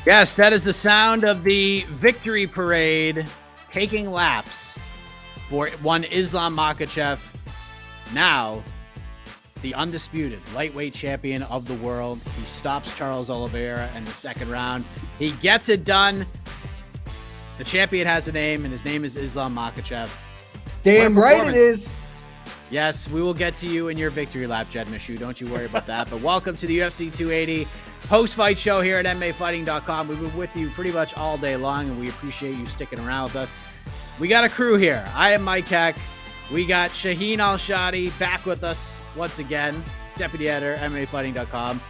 Yes, that is the sound of the victory parade taking laps for one Islam Makhachev, now the undisputed lightweight champion of the world. He stops Charles Oliveira in the second round. He gets it done. The champion has a name, and his name is Islam Makhachev. Damn right it is. Yes, we will get to you in your victory lap, Jed Meshew. Don't you worry about that. But welcome to the UFC 280 post-fight show here at MMAfighting.com. We've been with you pretty much all day long, and we appreciate you sticking around with us. We got a crew here. I am Mike Heck. We got Shaheen Al-Shatti back with us once again, deputy editor, MMAfighting.com.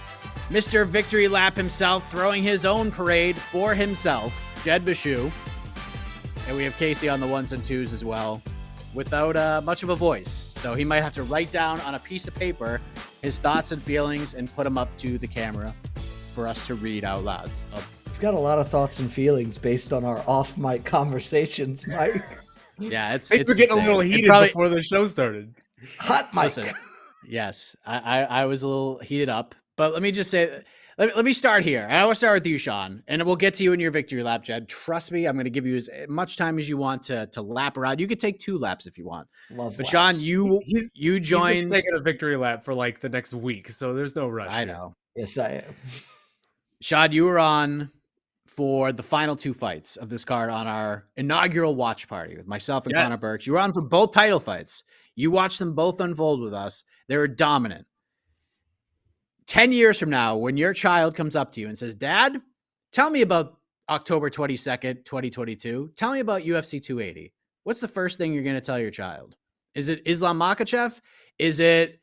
Mr. Victory Lap himself, throwing his own parade for himself, Jed Meshew. And we have Casey on the ones and twos as well, without much of a voice. So he might have to write down on a piece of paper his thoughts and feelings and put them up to the camera for us to read out loud. So, We've got a lot of thoughts and feelings based on our off-mic conversations, Mike. yeah, it's we're getting insane. a little heated before the show started. Hot mic. Listen, yes, I was a little heated up, but let me just say, let me start here. And I want to start with you, Sean, and we'll get to you in your victory lap, Jed. Trust me, I'm going to give you as much time as you want to lap around. You could take 2 laps if you want. Love but laps. Sean, you joined. He's taking a victory lap for like the next week, so there's no rush. I know. Yes, I am. Sean, you were on for the final 2 fights of this card on our inaugural watch party with myself and Connor Burks. You were on for both title fights. You watched them both unfold with us. They were dominant. 10 years from now, when your child comes up to you and says, Dad, tell me about October 22nd, 2022. Tell me about UFC 280. What's the first thing you're going to tell your child? Is it Islam Makhachev? Is it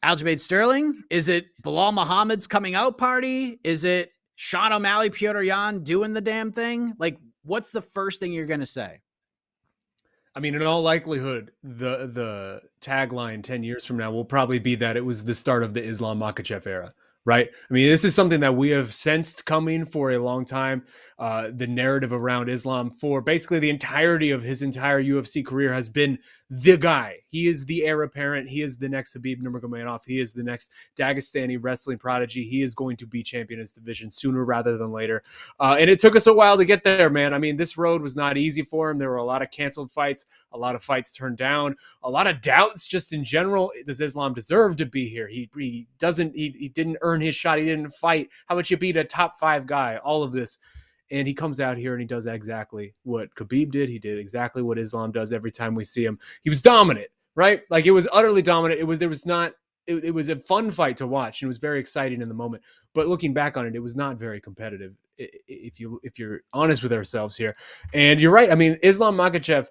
Aljamain Sterling? Is it Belal Muhammad's coming out party? Is it Sean O'Malley, Petr Yan doing the damn thing? Like, what's the first thing you're going to say? I mean, in all likelihood, the tagline 10 years from now will probably be that it was the start of the Islam Makhachev era, right? I mean, this is something that we have sensed coming for a long time. The narrative around Islam for basically the entirety of his entire UFC career has been the guy. He is the heir apparent. He is the next Khabib Nurmagomedov. He is the next Dagestani wrestling prodigy. He is going to be champion in his division sooner rather than later. And it took us a while to get there, man. I mean, this road was not easy for him. There were a lot of canceled fights, a lot of fights turned down, a lot of doubts just in general. Does Islam deserve to be here? He doesn't. He didn't earn his shot. He didn't fight. How about you beat a top 5 guy? All of this. And he comes out here and he does exactly what Khabib did. He did exactly what Islam does every time we see him. He was dominant, right? Like, it was utterly dominant. It was a fun fight to watch, and it was very exciting in the moment. But looking back on it, it was not very competitive, if you're honest with ourselves here. And you're right. I mean, Islam Makhachev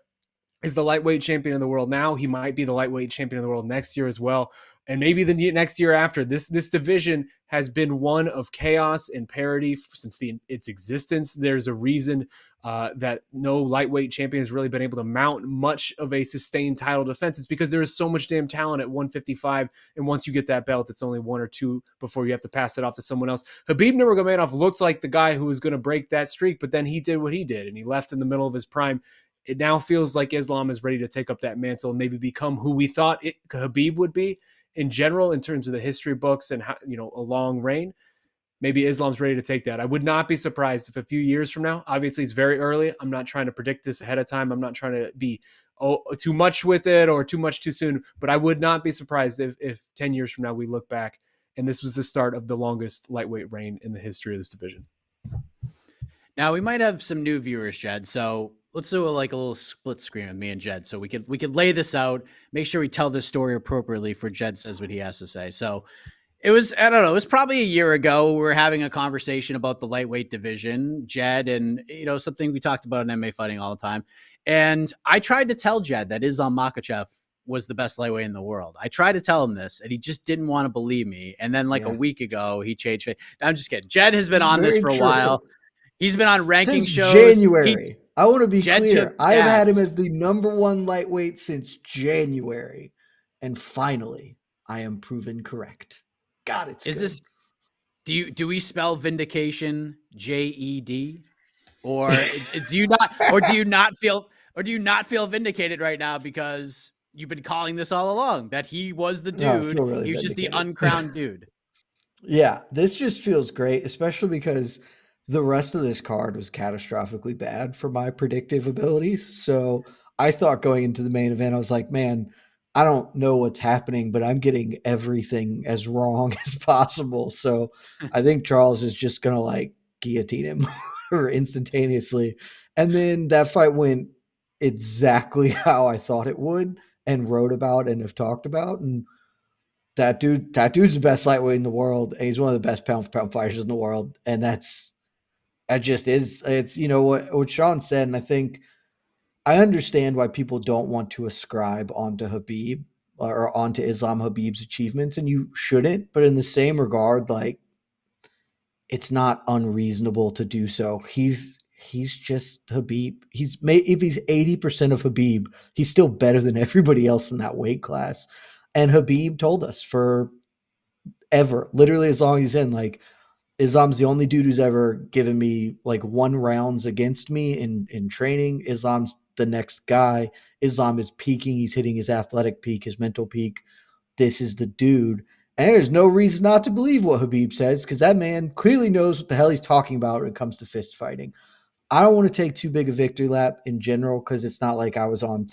is the lightweight champion of the world now. He might be the lightweight champion of the world next year as well. And maybe the next year after. This division has been one of chaos and parity since its existence. There's a reason that no lightweight champion has really been able to mount much of a sustained title defense. It's because there is so much damn talent at 155. And once you get that belt, it's only 1 or 2 before you have to pass it off to someone else. Khabib Nurmagomedov looked like the guy who was going to break that streak, but then he did what he did, and he left in the middle of his prime. It now feels like Islam is ready to take up that mantle and maybe become who we thought Khabib would be in general, in terms of the history books and how, a long reign. Maybe Islam's ready to take that. I would not be surprised if a few years from now, obviously it's very early. I'm not trying to predict this ahead of time. I'm not trying to be too much with it or too much too soon, but I would not be surprised if 10 years from now we look back and this was the start of the longest lightweight reign in the history of this division. Now, we might have some new viewers, Jed, so let's do a little split screen with me and Jed, so we could lay this out, make sure we tell this story appropriately for Jed says what he has to say. So it was probably a year ago. We were having a conversation about the lightweight division, Jed, and something we talked about in MMA fighting all the time. And I tried to tell Jed that Islam Makhachev was the best lightweight in the world. I tried to tell him this, and he just didn't want to believe me. And then a week ago, he changed. I'm just kidding. Jed has been on this for a while. He's been on ranking shows. January. I want to be Jed clear. I have had him as the #1 lightweight since January. And finally, I am proven correct. God, it's Is good. this, do we spell vindication JED? Or do you not feel vindicated right now because you've been calling this all along that he was the dude. No, really he was just the vindicated. uncrowned dude. Yeah, this just feels great, especially because the rest of this card was catastrophically bad for my predictive abilities. So I thought going into the main event, I was like, man, I don't know what's happening, but I'm getting everything as wrong as possible. So I think Charles is just going to like guillotine him or instantaneously. And then that fight went exactly how I thought it would and wrote about and have talked about. And that dude's the best lightweight in the world. And he's one of the best pound for pound fighters in the world. And that just is, it's, what Sean said. And I think I understand why people don't want to ascribe onto Habib or onto Islam Habib's achievements, and you shouldn't. But in the same regard, like, it's not unreasonable to do so. He's just Habib. If he's 80% of Habib, he's still better than everybody else in that weight class. And Habib told us for ever, literally as long as he's in, like, Islam's the only dude who's ever given me like 1 rounds against me in training. Islam's the next guy. Islam is peaking. He's hitting his athletic peak, his mental peak. This is the dude. And there's no reason not to believe what Habib says, because that man clearly knows what the hell he's talking about when it comes to fist fighting. I don't want to take too big a victory lap in general, because it's not like I was on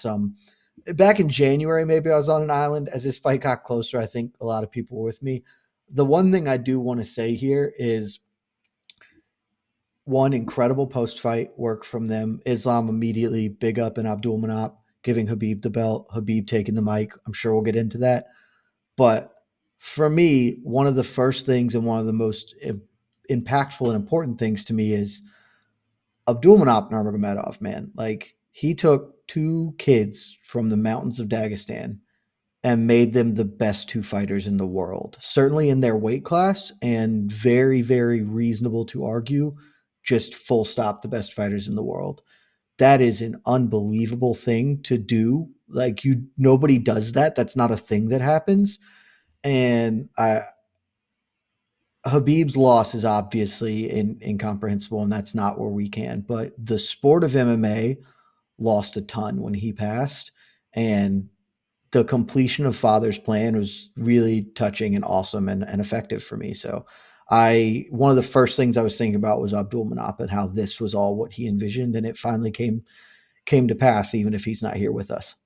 back in January, maybe I was on an island. As this fight got closer, I think a lot of people were with me. The one thing I do want to say here is, one, incredible post-fight work from them. Islam immediately big up in Abdulmanap, giving Habib the belt, Habib taking the mic. I'm sure we'll get into that. But for me, one of the first things and one of the most impactful and important things to me is Abdulmanap Nurmagomedov, man. Like, he took 2 kids from the mountains of Dagestan and made them the best 2 fighters in the world, certainly in their weight class, and very, very reasonable to argue, just full stop, the best fighters in the world. That is an unbelievable thing to do. Like, nobody does that. That's not a thing that happens. And Habib's loss is obviously incomprehensible, and that's not where we can. But the sport of MMA lost a ton when he passed, and the completion of Father's plan was really touching and awesome and effective for me. So one of the first things I was thinking about was Abdulmanap and how this was all what he envisioned, and it finally came to pass, even if he's not here with us.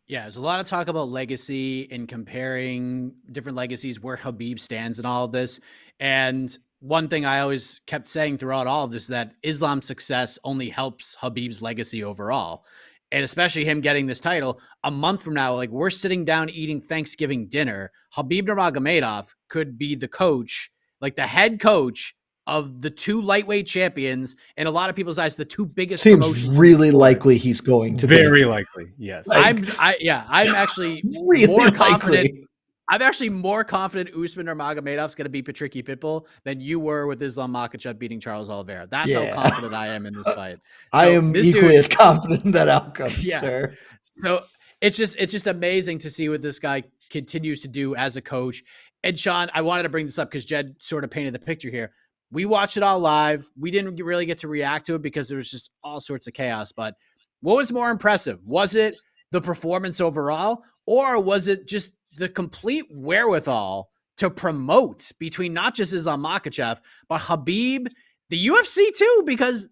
Yeah, there's a lot of talk about legacy and comparing different legacies, where Habib stands in all of this. And one thing I always kept saying throughout all of this is that Islam's success only helps Habib's legacy overall. And especially him getting this title a month from now, like, we're sitting down eating Thanksgiving dinner. Habib Nurmagomedov could be the coach, like the head coach of the 2 lightweight champions, in a lot of people's eyes, the 2 biggest Seems really likely he's going to very likely. Yes. I'm actually really more confident. likely. I'm actually more confident Usman Nurmagomedov's going to beat Patricky Pitbull than you were with Islam Makhachev beating Charles Oliveira. That's how confident I am in this fight. I am equally as confident in that outcome, sir. So it's just amazing to see what this guy continues to do as a coach. And Sean, I wanted to bring this up because Jed sort of painted the picture here. We watched it all live. We didn't really get to react to it because there was just all sorts of chaos. But what was more impressive? Was it the performance overall, or was it just the complete wherewithal to promote between not just Islam Makhachev, but Habib, the UFC too, because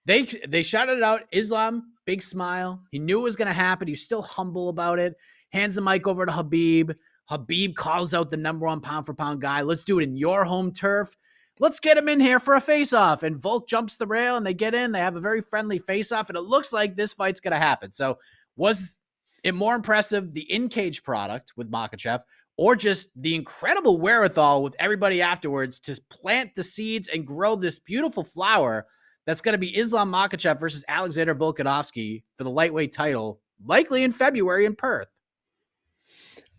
they shouted it out. Islam, big smile. He knew it was going to happen. He was still humble about it. Hands the mic over to Habib. Habib calls out the #1 pound for pound guy. Let's do it in your home turf. Let's get him in here for a face-off. And Volk jumps the rail and they get in. They have a very friendly face-off, and it looks like this fight's going to happen. So was it more impressive, the in-cage product with Makhachev, or just the incredible wherewithal with everybody afterwards to plant the seeds and grow this beautiful flower that's going to be Islam Makhachev versus Alexander Volkanovski for the lightweight title, likely in February in Perth?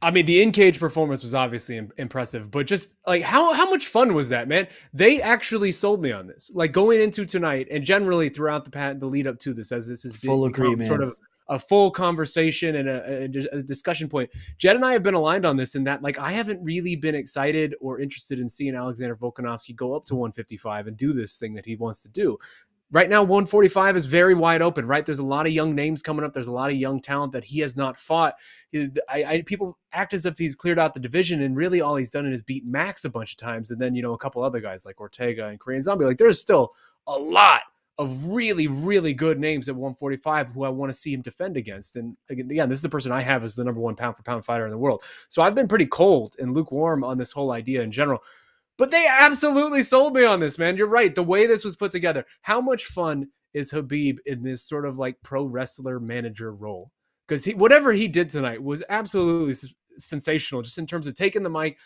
I mean, the in-cage performance was obviously impressive, but just like how much fun was that, man? They actually sold me on this. Like, going into tonight and generally throughout the lead up to this, as this has been sort of a full conversation and a discussion point. Jed and I have been aligned on this, in that, like, I haven't really been excited or interested in seeing Alexander Volkanovski go up to 155 and do this thing that he wants to do. right now 145 is very wide open, right? There's a lot of young names coming up. There's a lot of young talent that he has not fought. People act as if he's cleared out the division, and really all he's done is beat Max a bunch of times, and then, a couple other guys like Ortega and Korean Zombie. Like, there's still a lot of really, really good names at 145 who I want to see him defend against. And again, this is the person I have as the number one pound for pound fighter in the world. So I've been pretty cold and lukewarm on this whole idea in general. But they absolutely sold me on this, man. You're right. The way this was put together. How much fun is Khabib in this sort of like pro wrestler manager role? Because whatever he did tonight was absolutely sensational, just in terms of taking the mic,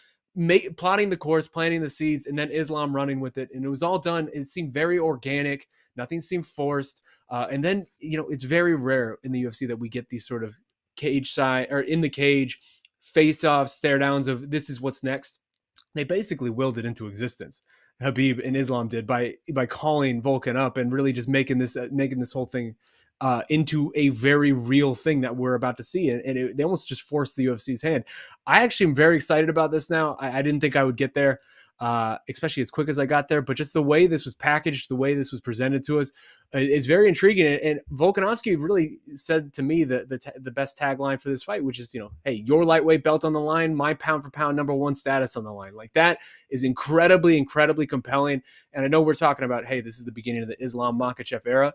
plotting the course, planting the seeds, and then Islam running with it. And it was all done. It seemed very organic. Nothing seemed forced. And then, it's very rare in the UFC that we get these sort of cage side or in the cage face-offs, stare downs of this is what's next. They basically willed it into existence. Khabib and Islam did by calling Volkan up and really just making this whole thing into a very real thing that we're about to see. And they almost just forced the UFC's hand. I actually am very excited about this now. I didn't think I would get there, especially as quick as I got there, but just the way this was packaged, the way this was presented to us is very intriguing. And Volkanovski really said to me the best tagline for this fight, which is, hey, your lightweight belt on the line, my pound for pound number one status on the line. Like, that is incredibly, incredibly compelling. And I know we're talking about, hey, this is the beginning of the Islam Makhachev era.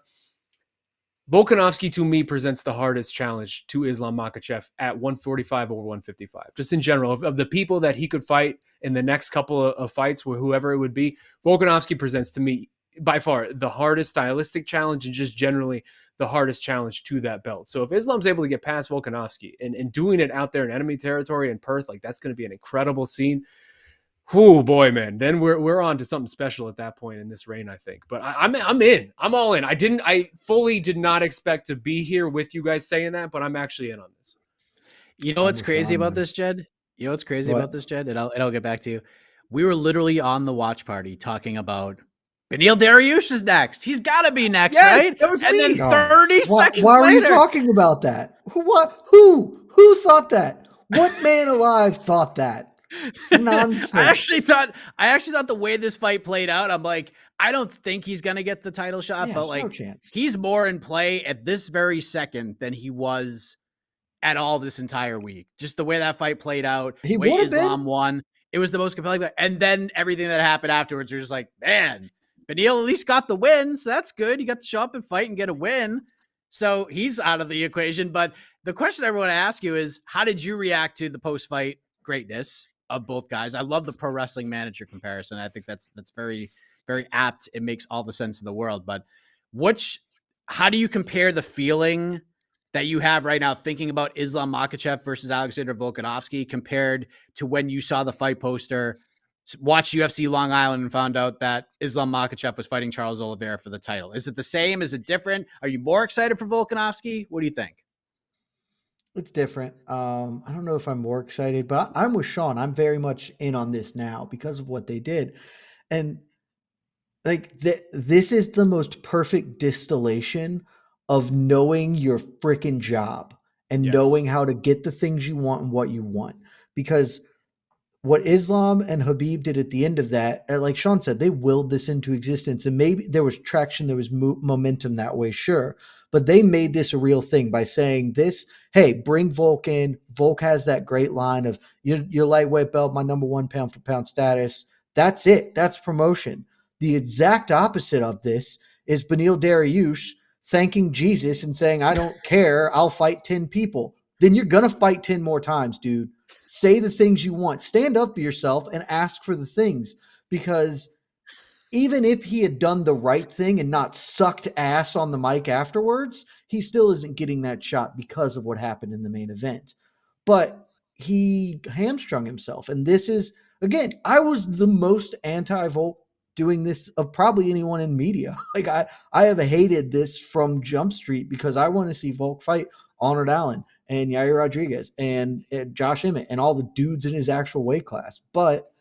Volkanovski, to me, presents the hardest challenge to Islam Makhachev at 145 or 155. Just in general, of the people that he could fight in the next couple of fights, whoever it would be, Volkanovski presents to me by far the hardest stylistic challenge and just generally the hardest challenge to that belt. So if Islam's able to get past Volkanovski and doing it out there in enemy territory in Perth, like, that's going to be an incredible scene. Oh boy, man! Then we're on to something special at that point in this reign, I think. But I'm in. I'm all in. I fully did not expect to be here with you guys saying that, but I'm actually in on this. You know what's crazy about this, Jed? And I'll get back to you. We were literally on the watch party talking about Beneil Dariush is next. He's got to be next, right? That was and me. then 30 seconds why later. Why are you talking about that? Who thought that? What man alive thought that? Nonsense. I actually thought the way this fight played out, I'm like, I don't think he's gonna get the title shot, but like, no chance. He's more in play at this very second than he was at all this entire week. Just the way that fight played out, the way Islam won, it was the most compelling. And then everything that happened afterwards, you're just like, man, Beneil at least got the win, so that's good. You got to show up and fight and get a win. So he's out of the equation. But the question I want to ask you is, how did you react to the post-fight greatness of both guys? I love the pro wrestling manager comparison. I think that's very, very apt. It makes all the sense in the world. But how do you compare the feeling that you have right now thinking about Islam Makhachev versus Alexander Volkanovski compared to when you saw the fight poster, watched UFC Long Island, and found out that Islam Makhachev was fighting Charles Oliveira for the title? Is it the same? Is it different? Are you more excited for Volkanovski? What do you think? It's different. I don't know if I'm more excited, but I'm with Sean. I'm very much in on this now because of what they did. And like this is the most perfect distillation of knowing your freaking job and knowing how to get the things you want and what you want. Because what Islam and Khabib did at the end of that, like Sean said, they willed this into existence. And maybe there was traction, there was momentum that way, sure. But they made this a real thing by saying this, hey, bring Volk in. Volk has that great line of your lightweight belt, my number one pound for pound status. That's it. That's promotion. The exact opposite of this is Beneil Dariush thanking Jesus and saying, I don't care. I'll fight 10 people. Then you're going to fight 10 more times, dude. Say the things you want. Stand up for yourself and ask for the things, because even if he had done the right thing and not sucked ass on the mic afterwards, he still isn't getting that shot because of what happened in the main event. But he hamstrung himself. And this is, again, I was the most anti-Volk doing this of probably anyone in media. Like I have hated this from Jump Street because I want to see Volk fight Arnold Allen and Yair Rodriguez and Josh Emmett and all the dudes in his actual weight class. But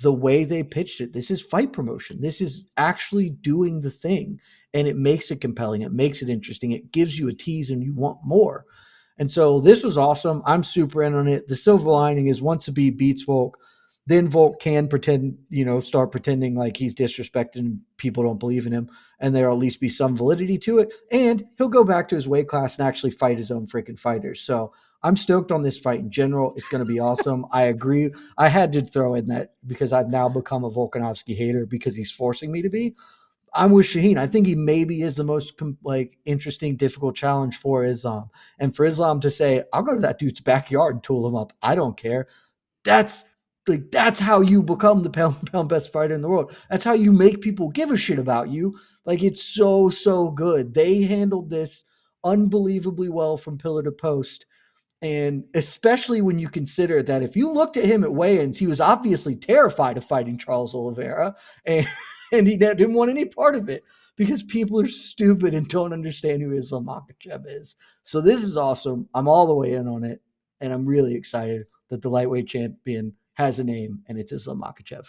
the way they pitched it, this is fight promotion. This is actually doing the thing, and it makes it compelling. It makes it interesting. It gives you a tease and you want more. And so this was awesome. I'm super in on it. The silver lining is once Khabib beats Volk, then Volk can start pretending like he's disrespected and people don't believe in him. and there'll at least be some validity to it. And he'll go back to his weight class and actually fight his own freaking fighters. So I'm stoked on this fight in general. It's going to be awesome. I agree. I had to throw in that because I've now become a Volkanovski hater because he's forcing me to be. I'm with Shaheen. I think he maybe is the most interesting, difficult challenge for Islam. And for Islam to say, I'll go to that dude's backyard and tool him up. I don't care. That's how you become the pound best fighter in the world. That's how you make people give a shit about you. Like, it's so good. They handled this unbelievably well from pillar to post. And especially when you consider that if you looked at him at weigh-ins, he was obviously terrified of fighting Charles Oliveira, and he didn't want any part of it because people are stupid and don't understand who Islam Makhachev is. So this is awesome. I'm all the way in on it, and I'm really excited that the lightweight champion has a name, and it's Islam Makhachev.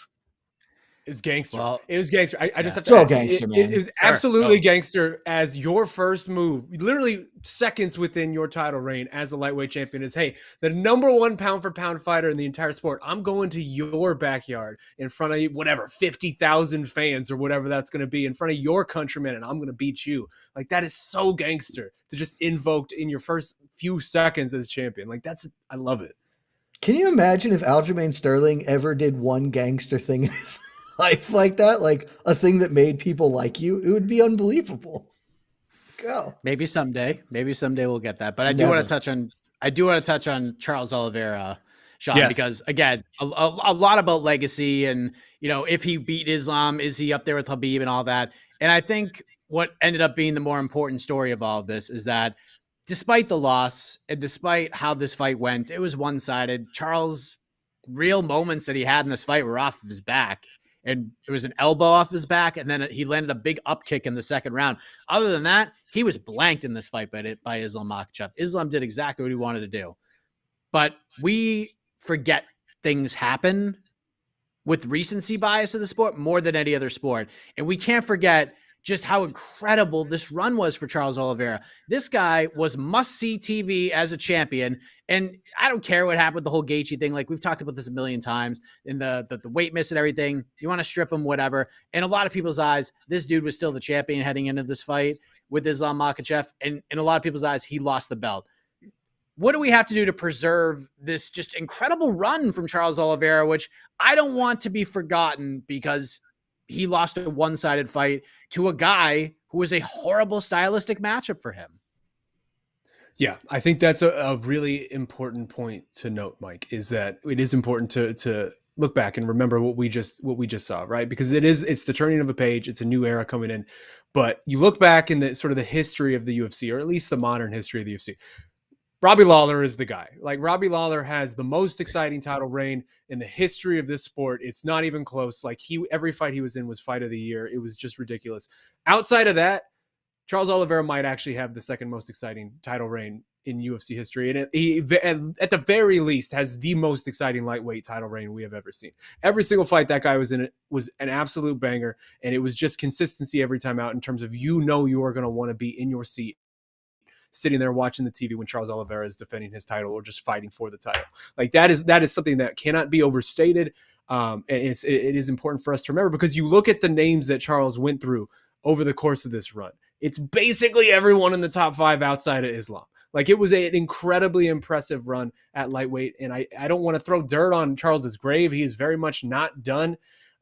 It's gangster. Well, it was gangster. I just have to so add, gangster, man. It was absolutely gangster as your first move, literally seconds within your title reign as a lightweight champion is, hey, the number one pound for pound fighter in the entire sport. I'm going to your backyard in front of whatever, 50,000 fans or whatever that's going to be in front of your countrymen, and I'm going to beat you. Like, that is so gangster to just invoke in your first few seconds as champion. Like, I love it. Can you imagine if Aljamain Sterling ever did one gangster thing in his life like that, like a thing that made people like you? It would be unbelievable. Go. Maybe someday we'll get that. But I do want to touch on Charles Oliveira, Sean, Yes. because again, a lot about legacy and, if he beat Islam, is he up there with Khabib and all that? And I think what ended up being the more important story of all of this is that despite the loss and despite how this fight went, it was one-sided. Charles' real moments that he had in this fight were off of his back. And it was an elbow off his back, and then he landed a big up kick in the second round. Other than that, he was blanked in this fight by Islam Makhachev. Islam did exactly what he wanted to do. But we forget things happen with recency bias of the sport more than any other sport. And we can't forget just how incredible this run was for Charles Oliveira. This guy was must-see TV as a champion, and I don't care what happened with the whole Gaethje thing. Like, we've talked about this a million times, in the weight miss and everything. You want to strip him, whatever. In a lot of people's eyes, this dude was still the champion heading into this fight with Islam Makhachev, and in a lot of people's eyes, he lost the belt. What do we have to do to preserve this just incredible run from Charles Oliveira, which I don't want to be forgotten because he lost a one-sided fight to a guy who was a horrible stylistic matchup for him? Yeah, I think that's a really important point to note, Mike, is that it is important to look back and remember what we just saw, right? Because it's the turning of a page. It's a new era coming in. But you look back in the sort of the history of the UFC, or at least the modern history of the UFC. Robbie Lawler is the guy. Like, Robbie Lawler has the most exciting title reign in the history of this sport. It's not even close. Like, every fight he was in was fight of the year. It was just ridiculous. Outside of that, Charles Oliveira might actually have the second most exciting title reign in UFC history. And he, at the very least, has the most exciting lightweight title reign we have ever seen. Every single fight that guy was in was an absolute banger. And it was just consistency every time out in terms of, you are going to want to be in your seat, sitting there watching the TV when Charles Oliveira is defending his title or just fighting for the title. Like, that is something that cannot be overstated. And it is important for us to remember, because you look at the names that Charles went through over the course of this run. It's basically everyone in the top 5 outside of Islam. Like, it was an incredibly impressive run at lightweight. And I don't want to throw dirt on Charles's grave. He is very much not done.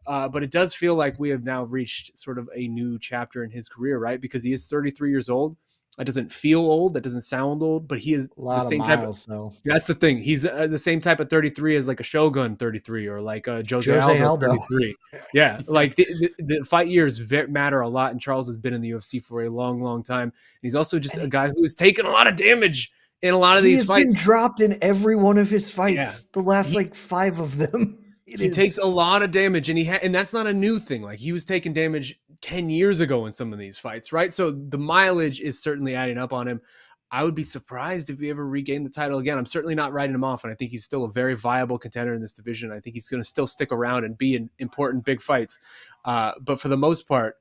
But it does feel like we have now reached sort of a new chapter in his career, right? Because he is 33 years old. That doesn't feel old. That doesn't sound old, but he is the same type of, that's the thing. He's the same type of 33 as like a Shogun 33 or like a Jose Aldo 33. Yeah. Like the fight years matter a lot. And Charles has been in the UFC for a long, long time. And he's also just a guy who has taken a lot of damage in a lot of these fights. He's been dropped in every one of his fights. The last 5 of them. He takes a lot of damage, and and that's not a new thing. Like, he was taking damage 10 years ago in some of these fights, right? So the mileage is certainly adding up on him. I would be surprised if he ever regained the title again. I'm certainly not writing him off, and I think he's still a very viable contender in this division. I think he's going to still stick around and be in important big fights. But for the most part,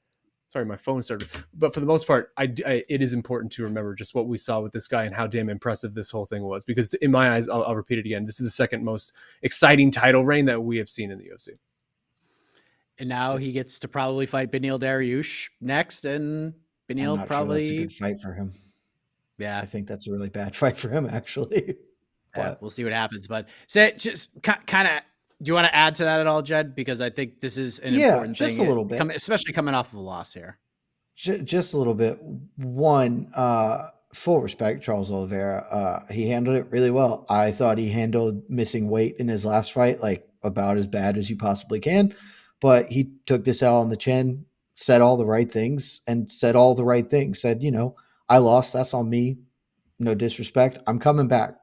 sorry, my phone started. But for the most part, it is important to remember just what we saw with this guy and how damn impressive this whole thing was. Because in my eyes, I'll repeat it again, this is the second most exciting title reign that we have seen in the UFC. And now he gets to probably fight Beneil Dariush next, and I'm Beneil not sure that's a probably, good fight for him. yeah, I think that's a really bad fight for him, actually. yeah, But we'll see what happens. But say just kind of, do you want to add to that at all, Jed? Because I think this is an yeah, important just thing, a little bit. especially coming off of a loss here. Just a little bit. One, full respect, Charles Oliveira. He handled it really well. I thought he handled missing weight in his last fight like about as bad as you possibly can, but he took this L on the chin, said all the right things, and said all the right things. Said, I lost. That's on me. No disrespect. I'm coming back.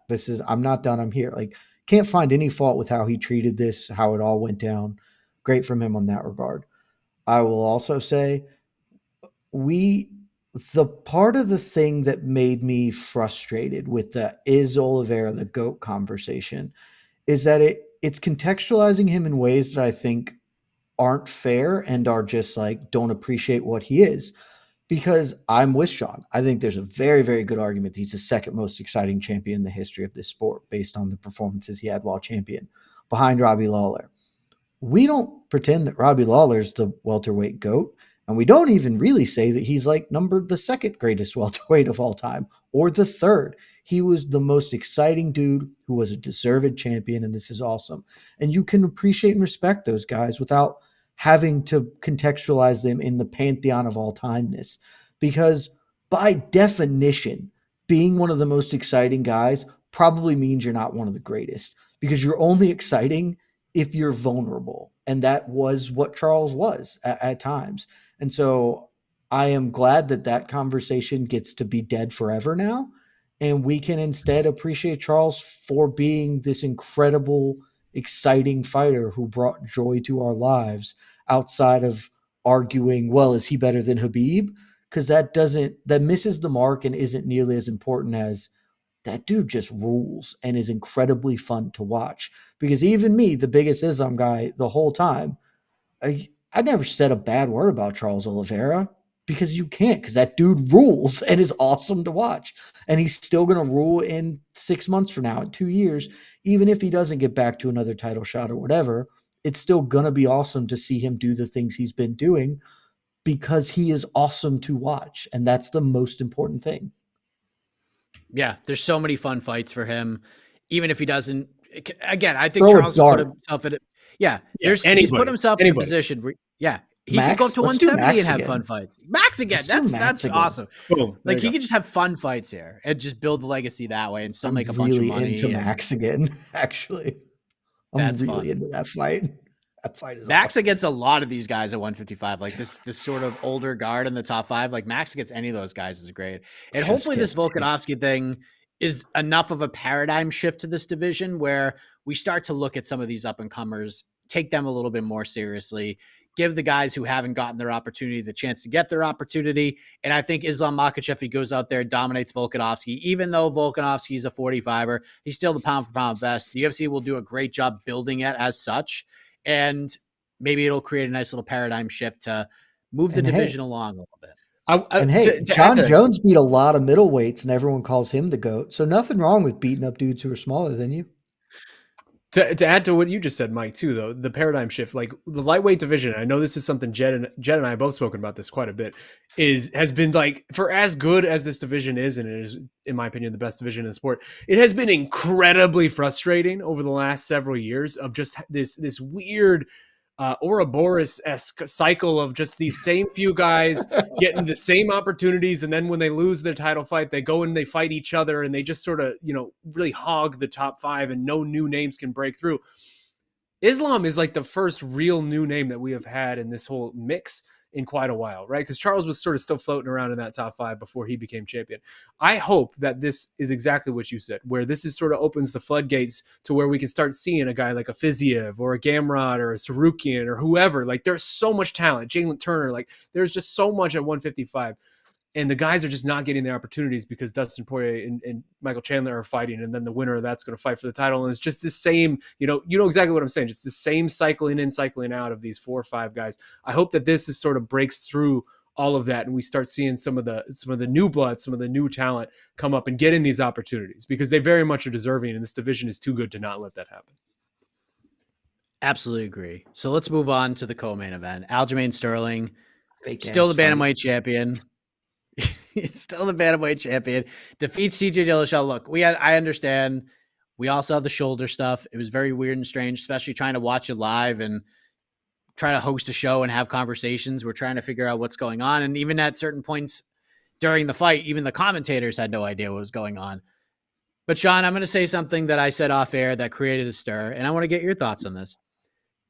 I'm not done. I'm here. Like, can't find any fault with how he treated this, how it all went down. Great from him on that regard. I will also say we the part of the thing that made me frustrated with the is Oliveira the GOAT conversation is that it's contextualizing him in ways that I think aren't fair and are just like don't appreciate what he is. Because I'm with Sean. I think there's a very, very good argument that he's the second most exciting champion in the history of this sport based on the performances he had while champion behind Robbie Lawler. We don't pretend that Robbie Lawler's the welterweight GOAT, and we don't even really say that he's like numbered the second greatest welterweight of all time or the third. He was the most exciting dude who was a deserved champion, and this is awesome. And you can appreciate and respect those guys without having to contextualize them in the pantheon of all timeness. Because by definition, being one of the most exciting guys probably means you're not one of the greatest because you're only exciting if you're vulnerable. And that was what Charles was at times. And so I am glad that that conversation gets to be dead forever now. And we can instead appreciate Charles for being this incredible, exciting fighter who brought joy to our lives outside of arguing, well, is he better than Habib? Because that misses the mark and isn't nearly as important as that dude just rules and is incredibly fun to watch. Because even me, the biggest Islam guy the whole time, I never said a bad word about Charles Oliveira because you can't, because that dude rules and is awesome to watch. And he's still going to rule in 6 months from now, in 2 years, even if he doesn't get back to another title shot or whatever. It's still going to be awesome to see him do the things he's been doing because he is awesome to watch. And that's the most important thing. Yeah, there's so many fun fights for him, even if he doesn't. Again, I think Throw a Charles has put dart. himself in. He's put himself in a position where, he could go up Max, to let's do 170 Max and have again. fun fights. Max again. Let's do That's again. awesome. Boom. There Like you he go. could just have fun fights here and just build the legacy that way and still I'm make a bunch of really money. into Max again, actually. I'm That's really fun. into that fight. That fight is Max awesome. against a lot of these guys at 155, like this sort of older guard in the top 5, like Max against any of those guys is great. And Just hopefully this gets paid. Volkanovski thing is enough of a paradigm shift to this division where we start to look at some of these up and comers, take them a little bit more seriously, give the guys who haven't gotten their opportunity the chance to get their opportunity. And I think Islam Makhachev, he goes out there, dominates Volkanovski. Even though Volkanovski is a 45er, he's still the pound for pound best. The UFC will do a great job building it as such. And maybe it'll create a nice little paradigm shift to move the division along a little bit. John Jones beat a lot of middleweights and everyone calls him the GOAT. So nothing wrong with beating up dudes who are smaller than you. To add to what you just said, Mike, too, though, the paradigm shift, like the lightweight division, I know this is something Jed and I have both spoken about this quite a bit, has been like, for as good as this division is, and it is, in my opinion, the best division in the sport, it has been incredibly frustrating over the last several years of just this weird Ouroboros-esque cycle of just these same few guys getting the same opportunities, and then when they lose their title fight, they go and they fight each other, and they just sort of, really hog the top 5, and no new names can break through. Islam is like the first real new name that we have had in this whole mix in quite a while, right? Because Charles was sort of still floating around in that top 5 before he became champion. I hope that this is exactly what you said, where this is sort of opens the floodgates to where we can start seeing a guy like a Fiziev or a Gamrot or a Sarukian or whoever. Like there's so much talent. Jalen Turner, like there's just so much at 155. And the guys are just not getting the opportunities because Dustin Poirier and Michael Chandler are fighting, and then the winner of that's going to fight for the title. And it's just the same, you know exactly what I'm saying. Just the same cycling in, cycling out of these 4 or 5 guys. I hope that this is sort of breaks through all of that, and we start seeing some of the new blood, some of the new talent come up and get in these opportunities because they very much are deserving, and this division is too good to not let that happen. Absolutely agree. So let's move on to the co-main event. Aljamain Sterling, Fake still the ass fight. bantamweight champion. Still the bantamweight champion. Defeats TJ Dillashaw. Look, I understand. We all saw the shoulder stuff. It was very weird and strange, especially trying to watch it live and try to host a show and have conversations. We're trying to figure out what's going on. And even at certain points during the fight, even the commentators had no idea what was going on. But Sean, I'm going to say something that I said off air that created a stir, and I want to get your thoughts on this.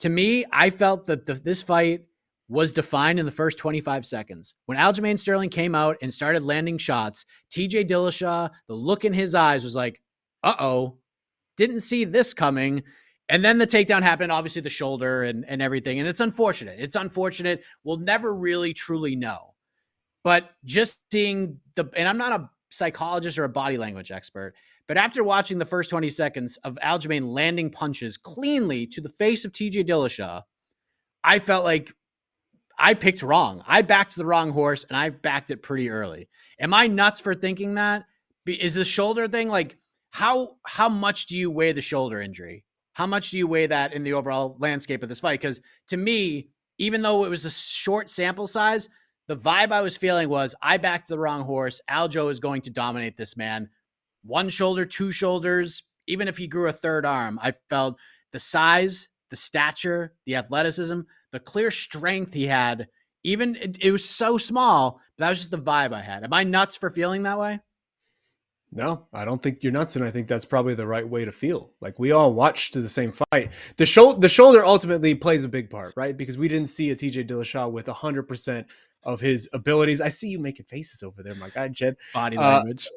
To me, I felt that this fight was defined in the first 25 seconds. When Aljamain Sterling came out and started landing shots, TJ Dillashaw, the look in his eyes was like, uh-oh, didn't see this coming. And then the takedown happened, obviously the shoulder and everything. And it's unfortunate. It's unfortunate. We'll never really truly know. But just seeing and I'm not a psychologist or a body language expert, but after watching the first 20 seconds of Aljamain landing punches cleanly to the face of TJ Dillashaw, I felt like I picked wrong. I backed the wrong horse, and I backed it pretty early. Am I nuts for thinking that? Is the shoulder thing like how much do you weigh the shoulder injury? How much do you weigh that in the overall landscape of this fight? Because to me, even though it was a short sample size, the vibe I was feeling was I backed the wrong horse. Aljo is going to dominate this man. One shoulder, two shoulders, even if he grew a third arm, I felt the size, the stature, the athleticism, the clear strength he had. Even it was so small, but that was just the vibe I had. Am I nuts for feeling that way? No, I don't think you're nuts, and I think that's probably the right way to feel. Like, we all watched the same fight. The shoulder ultimately plays a big part, right? Because we didn't see a TJ Dillashaw with 100% of his abilities. I see you making faces over there, my guy, Jed. Body language.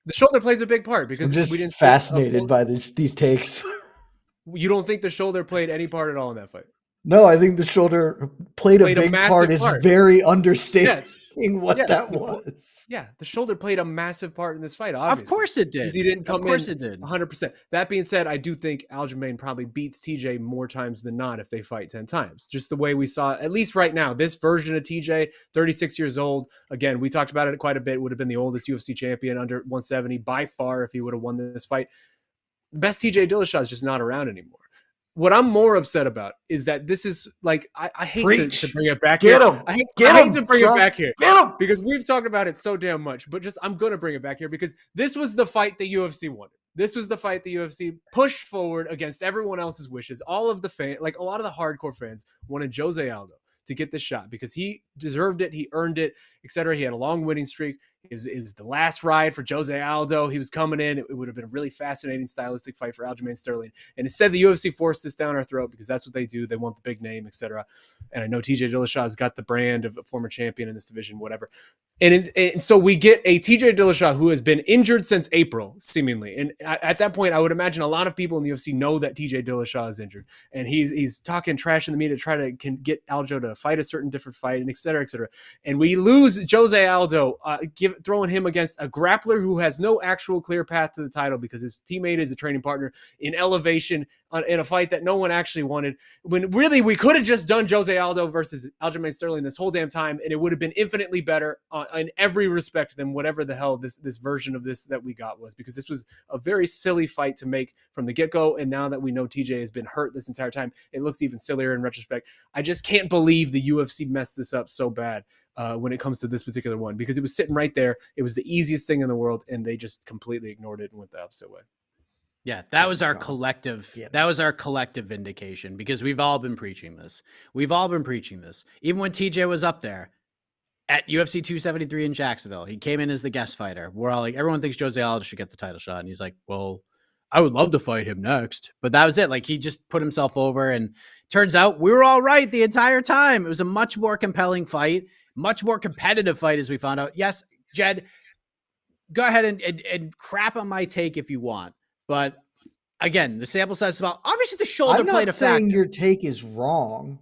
The shoulder plays a big part because I'm just we didn't fascinated by these takes. You don't think the shoulder played any part at all in that fight? No, I think the shoulder played a big part. It's very understanding what that was. The shoulder played a massive part in this fight, obviously. Of course it did. Because he didn't come in. Of course it did. 100%. That being said, I do think Aljamain probably beats TJ more times than not if they fight 10 times. Just the way we saw, at least right now, this version of TJ, 36 years old. Again, we talked about it quite a bit. Would have been the oldest UFC champion under 170 by far if he would have won this fight. The best TJ Dillashaw is just not around anymore. What I'm more upset about is that this is like, I hate to bring it back here. I hate to bring it back here because we've talked about it so damn much, but I'm going to bring it back here because this was the fight the UFC wanted. This was the fight the UFC pushed forward against everyone else's wishes. All of the fans, like a lot of the hardcore fans, wanted Jose Aldo to get this shot because he deserved it. He earned it, etc. He had a long winning streak. It was the last ride for Jose Aldo. He was coming in. It would have been a really fascinating stylistic fight for Aljamain Sterling. And instead, the UFC forced this down our throat because that's what they do. They want the big name, etc. And I know TJ Dillashaw has got the brand of a former champion in this division, whatever. And so we get a TJ Dillashaw who has been injured since April, seemingly. And at that point, I would imagine a lot of people in the UFC know that TJ Dillashaw is injured. And he's talking trash in the media to try to get Aljo to fight a certain different fight, and et cetera, et cetera. And we lose Jose Aldo, throwing him against a grappler who has no actual clear path to the title because his teammate is a training partner in elevation in a fight that no one actually wanted. When really we could have just done Jose Aldo versus Aljamain Sterling this whole damn time, and it would have been infinitely better in every respect than whatever the hell this version of this that we got was, because this was a very silly fight to make from the get-go. And now that we know TJ has been hurt this entire time, it looks even sillier in retrospect. I just can't believe the UFC messed this up so bad when it comes to this particular one, because it was sitting right there. It was the easiest thing in the world, and they just completely ignored it and went the opposite way. Yeah, that was our collective. Yeah. That was our collective vindication, because we've all been preaching this. Even when TJ was up there at UFC 273 in Jacksonville, he came in as the guest fighter. We're all like, everyone thinks Jose Aldo should get the title shot, and he's like, well, I would love to fight him next. But that was it. Like, he just put himself over, and turns out we were all right the entire time. It was a much more compelling fight, much more competitive fight, as we found out. Yes, Jed, go ahead and crap on my take if you want. But again, the sample size is small. Obviously, the shoulder played a factor. I'm not saying your take is wrong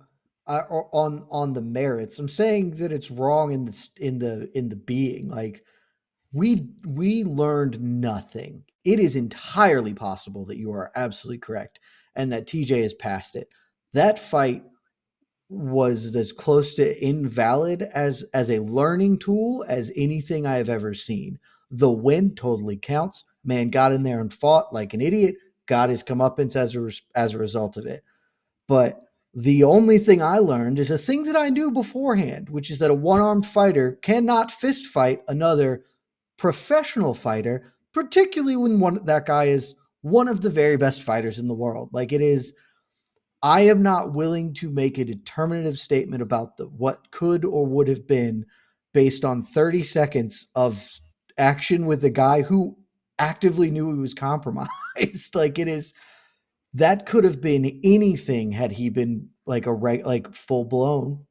on the merits. I'm saying that it's wrong in the being. Like, we learned nothing. It is entirely possible that you are absolutely correct and that TJ has passed it. That fight was as close to invalid as a learning tool as anything I have ever seen. The win totally counts. Man got in there and fought like an idiot, got his comeuppance as a result of it. But the only thing I learned is a thing that I knew beforehand, which is that a one-armed fighter cannot fist fight another professional fighter, particularly when that guy is one of the very best fighters in the world. Like it is, I am not willing to make a determinative statement about what could or would have been based on 30 seconds of action with the guy who actively knew he was compromised. Like it is, that could have been anything had he been like like full blown,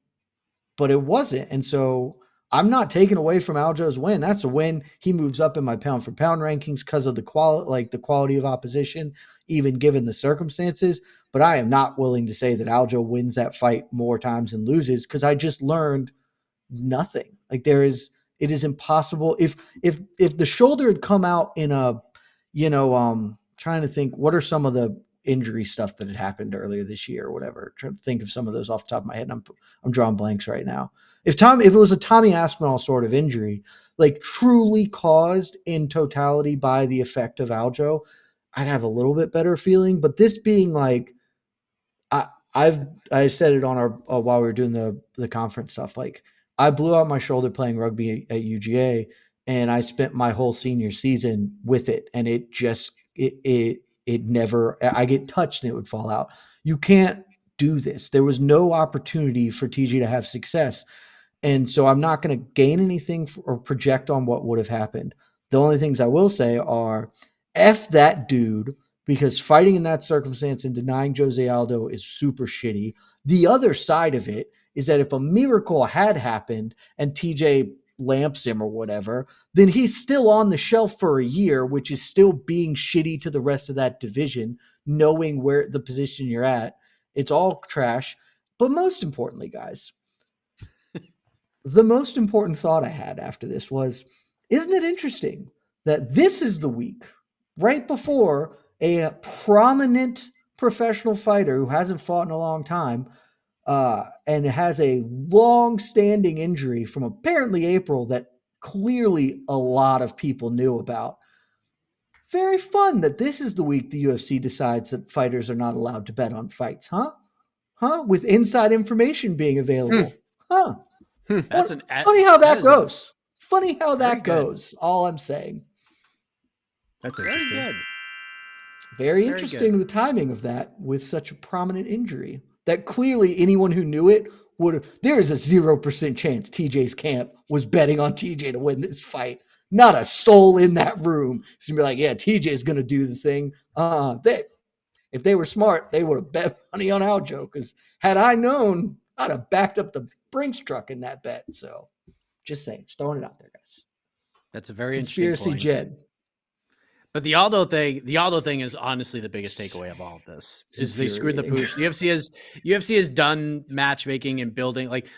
but it wasn't. And so I'm not taking away from Aljo's win. That's a win. He moves up in my pound for pound rankings because of the quality of opposition, even given the circumstances. But I am not willing to say that Aljo wins that fight more times than loses, because I just learned nothing. Like it is impossible. If the shoulder had come out in a, trying to think, what are some of the injury stuff that had happened earlier this year or whatever. Trying to think of some of those off the top of my head. And I'm drawing blanks right now. If it was a Tommy Aspinall sort of injury, like truly caused in totality by the effect of Aljo, I'd have a little bit better feeling. But this being like, I said it on our while we were doing the conference stuff. Like I blew out my shoulder playing rugby at UGA, and I spent my whole senior season with it, and it just it never, I get touched and it would fall out. You can't do this. There was no opportunity for TJ to have success. And so I'm not going to gain anything or project on what would have happened. The only things I will say are F that dude, because fighting in that circumstance and denying Jose Aldo is super shitty. The other side of it is that if a miracle had happened and TJ lamps him or whatever, then he's still on the shelf for a year, which is still being shitty to the rest of that division, knowing where the position you're at. It's all trash. But most importantly, guys, the most important thought I had after this was, isn't it interesting that this is the week right before a prominent professional fighter who hasn't fought in a long time and has a long-standing injury from apparently April that clearly a lot of people knew about. Very fun that this is the week the UFC decides that fighters are not allowed to bet on fights, huh? With inside information being available. Funny how that goes. Funny how that goes. All I'm saying. That's interesting. Very good. Very interesting, good. The timing of that with such a prominent injury that clearly anyone who knew it would have. There is a 0% chance TJ's camp was betting on TJ to win this fight. Not a soul in that room is gonna be like, yeah, TJ's gonna do the thing. If they were smart, they would have bet money on Aljo, because had I known, I'd have backed up the Brinks truck in that bet. So just saying, just throwing it out there, guys. That's a very conspiracy interesting point. Jed. But the Aldo thing is honestly the biggest takeaway of all of this. Is they screwed the pooch. The UFC has done matchmaking and building, like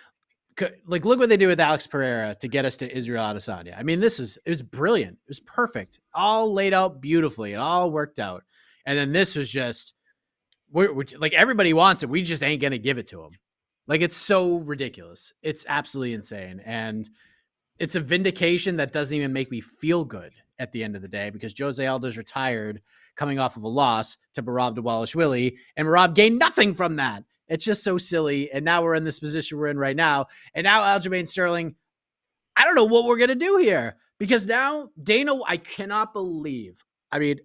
look what they did with Alex Pereira to get us to Israel Adesanya. I mean, it was brilliant. It was perfect. All laid out beautifully. It all worked out. And then this was just, we're like, everybody wants it. We just ain't going to give it to them. Like, it's so ridiculous. It's absolutely insane. And it's a vindication that doesn't even make me feel good at the end of the day, because Jose Aldo's retired coming off of a loss to Merab Dvalishvili, and Merab gained nothing from that. It's just so silly. And now we're in this position we're in right now. And now Aljamain Sterling, I don't know what we're going to do here, because now I cannot believe. I mean,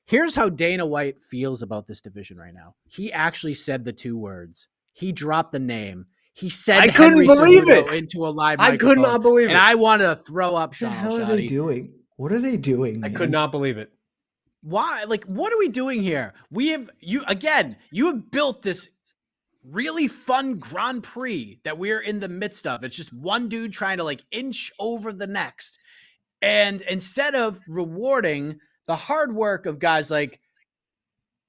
here's how Dana White feels about this division right now. He actually said the two words. He dropped the name. He said, I couldn't believe it into a live microphone. I could not believe it. And I want to throw up. What the hell are they doing? What are they doing, man? I could not believe it. Why? Like, what are we doing here? You have built this really fun Grand Prix that we're in the midst of. It's just one dude trying to like inch over the next. And instead of rewarding the hard work of guys like,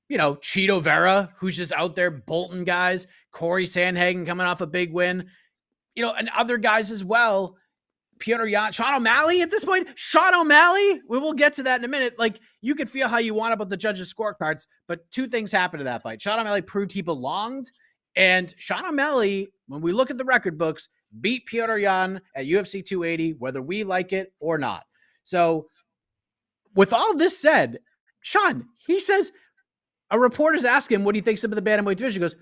Cheeto Vera, who's just out there bolting guys, Corey Sandhagen coming off a big win, and other guys as well. Petr Yan, Sean O'Malley at this point. Sean O'Malley, we will get to that in a minute. Like, you could feel how you want about the judges' scorecards, but two things happened to that fight. Sean O'Malley proved he belonged, and Sean O'Malley, when we look at the record books, beat Petr Yan at UFC 280, whether we like it or not. So, with all this said, Sean, he says, a reporter's asking him what he thinks about the bantamweight division. He goes,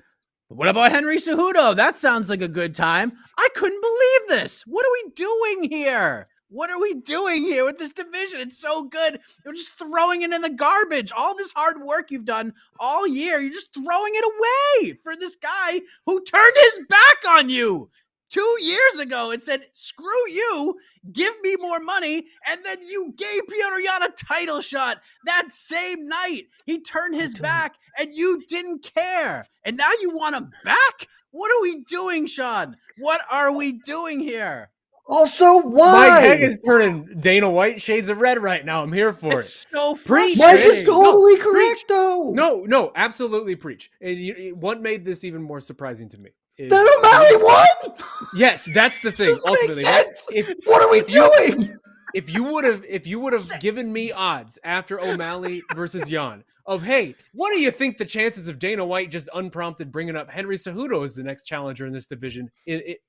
what about Henry Cejudo? That sounds like a good time. I couldn't believe this. What are we doing here? What are we doing here with this division? It's so good. You're just throwing it in the garbage. All this hard work you've done all year, you're just throwing it away for this guy who turned his back on you 2 years ago and said, screw you, give me more money. And then you gave Petr Yan a title shot that same night. He turned his back and you didn't care. And now you want him back? What are we doing, Sean? What are we doing here? Also, why? Mike Haig is turning Dana White shades of red right now. I'm here for it's it. So preach. Mike is totally correct, though. No, absolutely preach. And what made this even more surprising to me is that O'Malley won. Yes, that's the thing. Ultimately, what are we doing? If you would have given me odds after O'Malley versus Yan of, hey, what do you think the chances of Dana White just unprompted bringing up Henry Cejudo as the next challenger in this division?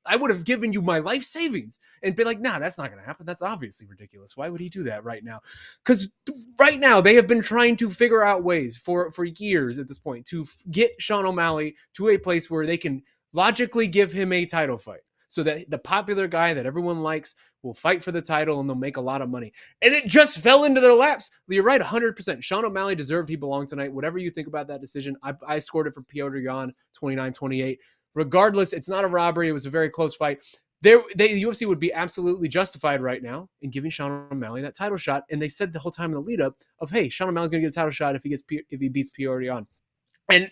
I would have given you my life savings and been like, nah, that's not going to happen. That's obviously ridiculous. Why would he do that right now? Because right now they have been trying to figure out ways for years at this point to get Sean O'Malley to a place where they can logically give him a title fight, so that the popular guy that everyone likes will fight for the title and they'll make a lot of money. And it just fell into their laps. You're right, 100%. Sean O'Malley deserved he belonged tonight. Whatever you think about that decision, I scored it for Petr Yan, 29-28. Regardless, it's not a robbery. It was a very close fight. The UFC would be absolutely justified right now in giving Sean O'Malley that title shot. And they said the whole time in the lead up of, hey, Sean O'Malley's going to get a title shot if he beats Petr Yan. And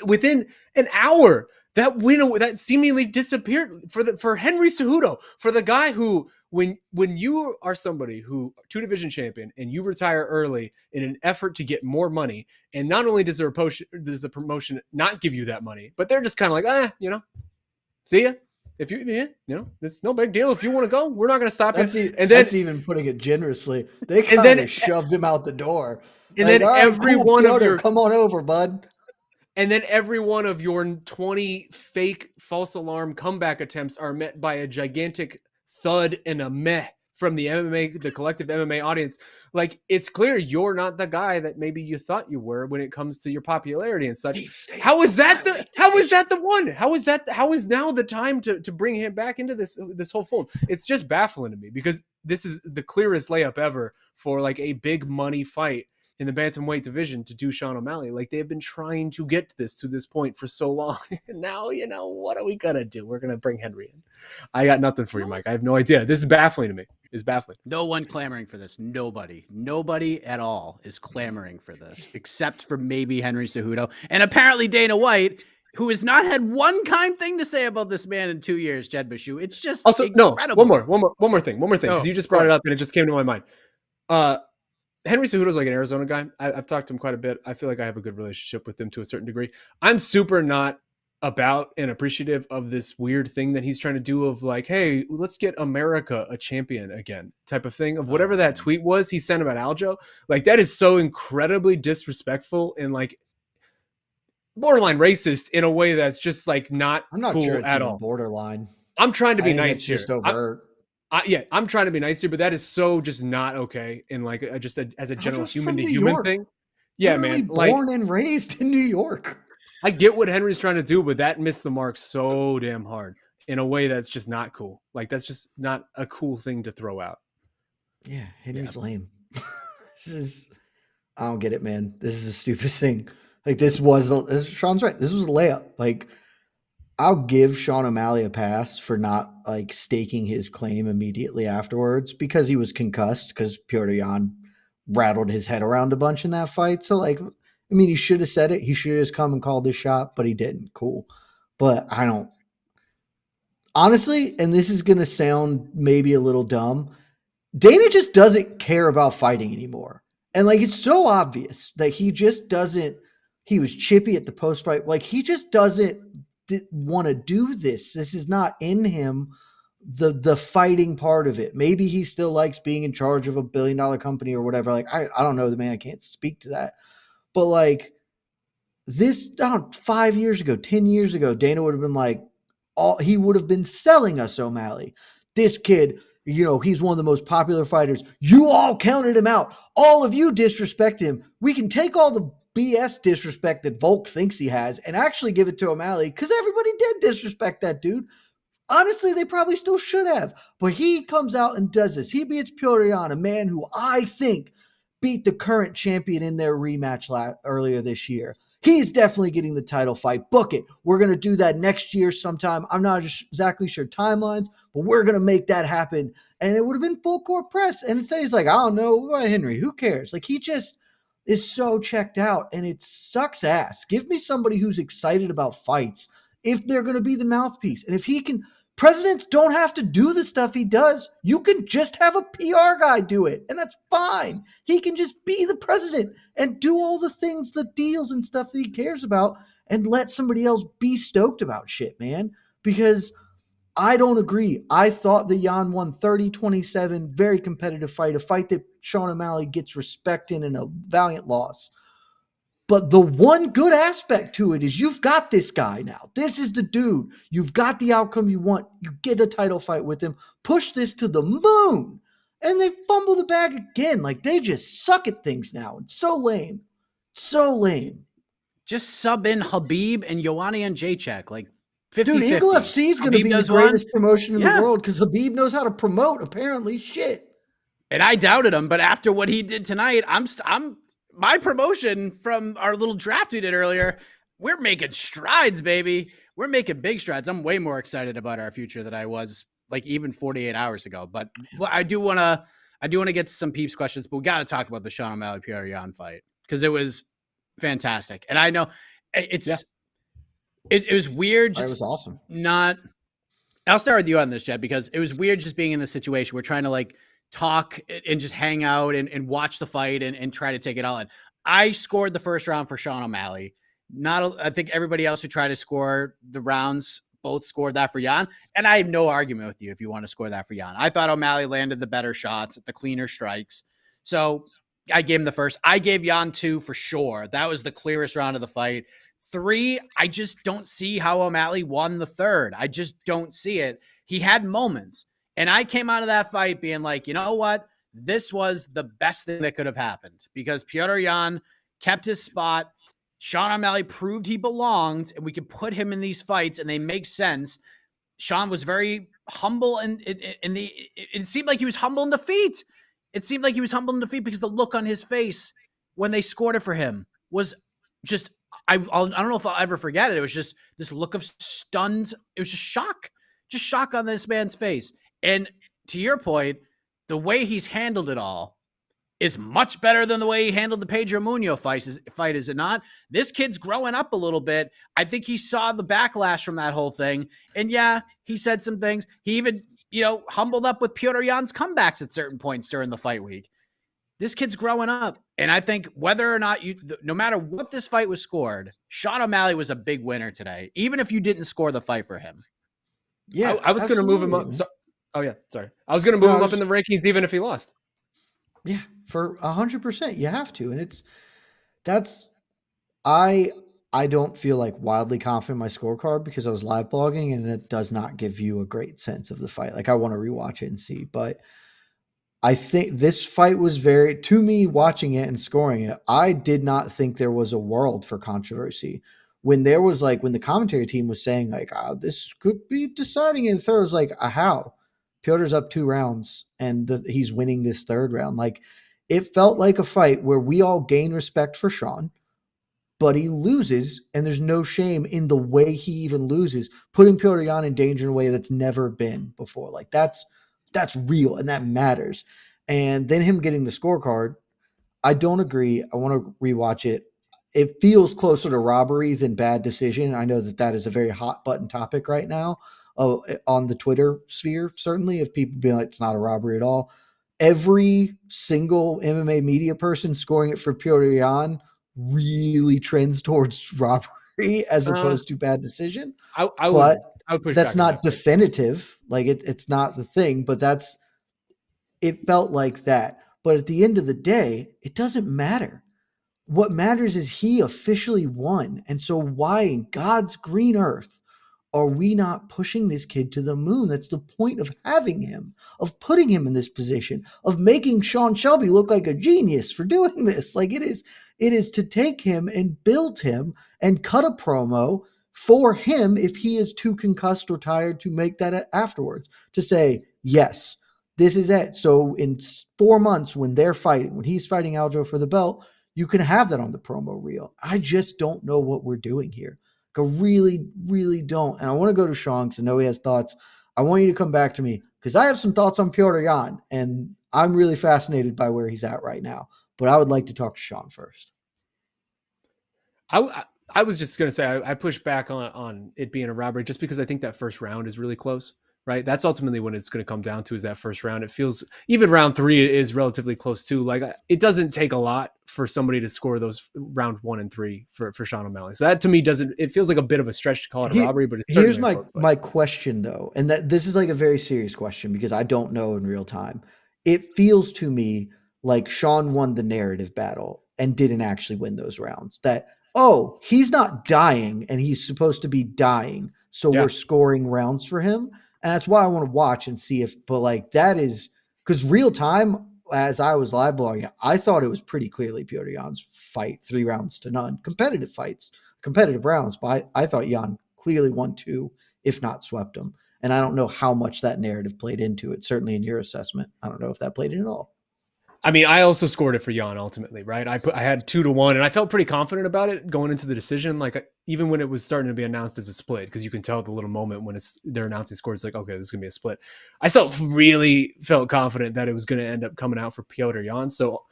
within an hour, that win that seemingly disappeared for Henry Cejudo, for the guy who, when you are somebody who 2 division champion and you retire early in an effort to get more money, and not only does the promotion not give you that money, but they're just kind of like, see ya. If it's no big deal. If you want to go, we're not going to stop you. That's even putting it generously. They kind of shoved him out the door. And then every one of your come on over, bud. And then every one of your 20 fake false alarm comeback attempts are met by a gigantic thud and a meh from the collective MMA audience. Like, it's clear you're not the guy that maybe you thought you were when it comes to your popularity and such. How is that the one? How is now the time to bring him back into this whole fold? It's just baffling to me, because this is the clearest layup ever for like a big money fight in the bantamweight division to do Sean O'Malley. Like, they have been trying to get to this point for so long. And now, what are we going to do? We're going to bring Henry in. I got nothing for you, Mike. I have no idea. This is baffling to me. It's baffling. No one clamoring for this. Nobody at all is clamoring for this, except for maybe Henry Cejudo. And apparently Dana White, who has not had one kind thing to say about this man in 2 years, Jed Meshew. It's just also incredible. One more thing, because you just brought it up and it just came to my mind. Henry Cejudo's like an Arizona guy. I've talked to him quite a bit. I feel like I have a good relationship with him to a certain degree. I'm super not about and appreciative of this weird thing that he's trying to do of like, hey, let's get America a champion again type of thing, of whatever that tweet was he sent about Aljo. Like, that is so incredibly disrespectful and like borderline racist in a way that's just like not cool sure it's at all. Borderline. I'm trying to be nice it's here. Just overt. I'm trying to be nice here, but that is so just not okay. And like, as a general human to human thing. Yeah, man. Born and raised in New York. I get what Henry's trying to do, but that missed the mark so damn hard in a way that's just not cool. Like, that's just not a cool thing to throw out. Yeah, Henry's lame. I don't get it, man. This is the stupidest thing. Like, Sean's right. This was a layup. Like, I'll give Sean O'Malley a pass for not like staking his claim immediately afterwards, because he was concussed, because Petr Yan rattled his head around a bunch in that fight. So like, I mean, he should have said it. He should have just come and called this shot, but he didn't. Cool. But I don't honestly, and this is going to sound maybe a little dumb, Dana just doesn't care about fighting anymore. And like, it's so obvious that he just doesn't, he was chippy at the post fight. Like, he just doesn't want to do this. This is not in him, the fighting part of it. Maybe he still likes being in charge of $1 billion company or whatever. Like, I don't know, the man, I can't speak to that. But like, this 5 years ago, 10 years ago, Dana would have been like, he would have been selling us O'Malley. This kid, he's one of the most popular fighters. You all counted him out. All of you disrespect him. We can take all the BS disrespect that Volk thinks he has and actually give it to O'Malley because everybody did disrespect that dude. Honestly, they probably still should have. But he comes out and does this. He beats Petr Yan, a man who I think beat the current champion in their rematch earlier this year. He's definitely getting the title fight. Book it. We're going to do that next year sometime. I'm not exactly sure timelines, but we're going to make that happen. And it would have been full court press. And instead he's like, I don't know, Henry, who cares? Like, he just is so checked out, and it sucks ass. Give me somebody who's excited about fights if they're going to be the mouthpiece. And if he can, presidents don't have to do the stuff he does. You can just have a PR guy do it, and that's fine. He can just be the president and do all the things, the deals and stuff that he cares about, and let somebody else be stoked about shit, man. Because I don't agree. I thought the Yan won 30-27, very competitive fight, a fight that Sean O'Malley gets respect in and a valiant loss. But the one good aspect to it is you've got this guy now. This is the dude. You've got the outcome you want. You get a title fight with him. Push this to the moon. And they fumble the bag again. Like, they just suck at things now. It's so lame. So lame. Just sub in Habib and Joanna and Jacek. Like, 50-50. Dude, Eagle FC is going to be the greatest promotion in the world because Habib knows how to promote, apparently. Shit. And I doubted him, but after what he did tonight, I'm my promotion from our little draft we did earlier, we're making strides, baby. We're making big strides. I'm way more excited about our future than I was like even 48 hours ago. But I do want to get to some peeps questions, but we got to talk about the Sean O'Malley Petr Yan fight because it was fantastic. And I know it was weird. It was awesome. I'll start with you on this, Jed, because it was weird just being in this situation. We're trying to like talk and just hang out and watch the fight and try to take it all in. I scored the first round for Sean O'Malley. I think everybody else who tried to score the rounds both scored that for Yan. And I have no argument with you if you want to score that for Yan. I thought O'Malley landed the better shots, the cleaner strikes. So I gave him the first. I gave Yan 2 for sure. That was the clearest round of the fight. 3, I just don't see how O'Malley won the third. I just don't see it. He had moments. And I came out of that fight being like, you know what? This was the best thing that could have happened because Petr Yan kept his spot. Sean O'Malley proved he belonged, and we could put him in these fights, and they make sense. Sean was very humble, and it seemed like he was humble in defeat. It seemed like he was humble in defeat because the look on his face when they scored it for him was just, I don't know if I'll ever forget it. It was just this look of stunned. It was just shock on this man's face. And to your point, the way he's handled it all is much better than the way he handled the Pedro Munoz fight, is it not? This kid's growing up a little bit. I think he saw the backlash from that whole thing. And yeah, he said some things. He even, humbled up with Petr Yan's comebacks at certain points during the fight week. This kid's growing up. And I think whether or not no matter what this fight was scored, Sean O'Malley was a big winner today, even if you didn't score the fight for him. Yeah, I was going to move him up. I was going to move him up in the rankings even if he lost. Yeah, for 100%, you have to. And I don't feel like wildly confident in my scorecard because I was live blogging and it does not give you a great sense of the fight. Like, I want to rewatch it and see, but I think this fight was to me, watching it and scoring it, I did not think there was a world for controversy. When the commentary team was saying like, this could be deciding in the third, I was like, how? Piotr's up 2 rounds and he's winning this third round. Like, it felt like a fight where we all gain respect for Sean, but he loses and there's no shame in the way he even loses, putting Petr Yan in danger in a way that's never been before. Like, that's real and that matters. And then him getting the scorecard, I don't agree. I want to rewatch it. It feels closer to robbery than bad decision. I know that is a very hot button topic right now on the Twitter sphere, certainly, if people be like, it's not a robbery at all. Every single MMA media person scoring it for Petr Yan really trends towards robbery as opposed to bad decision. I would push that's back not on that. Definitive. Like, it's not the thing, but it felt like that. But at the end of the day, it doesn't matter. What matters is he officially won. And so why in God's green earth are we not pushing this kid to the moon? That's the point of having him, of putting him in this position, of making Sean Shelby look like a genius for doing this. Like it is to take him and build him and cut a promo for him if he is too concussed or tired to make that afterwards, to say, yes, this is it. So in 4 months when they're fighting, when he's fighting Aljo for the belt, you can have that on the promo reel. I just don't know what we're doing here. I really, really don't. And I want to go to Sean because I know he has thoughts. I want you to come back to me because I have some thoughts on Petr Yan, and I'm really fascinated by where he's at right now. But I would like to talk to Sean first. I was just going to say, I push back on it being a robbery just because I think that first round is really close, right? That's ultimately when it's going to come down to, is that first round. It feels, even round 3 is relatively close too. Like it doesn't take a lot for somebody to score those round 1 and 3 for Sean O'Malley. So that to me it feels like a bit of a stretch to call it a robbery, but it's here's my question though. And that this is like a very serious question because I don't know in real time. It feels to me like Sean won the narrative battle and didn't actually win those rounds. That, oh, he's not dying and he's supposed to be dying. So we're scoring rounds for him. And that's why I want to watch and see but like that is because real time, as I was live blogging, I thought it was pretty clearly Petr Yan's fight, 3 rounds to none. Competitive rounds, but I thought Yan clearly won 2, if not swept him. And I don't know how much that narrative played into it. Certainly in your assessment, I don't know if that played in at all. I mean, I also scored it for Yan ultimately, right? I had 2-1 and I felt pretty confident about it going into the decision. Like even when it was starting to be announced as a split, because you can tell at the little moment when they're announcing scores, it's like, okay, this is gonna be a split. I still really felt confident that it was going to end up coming out for Petr Yan. So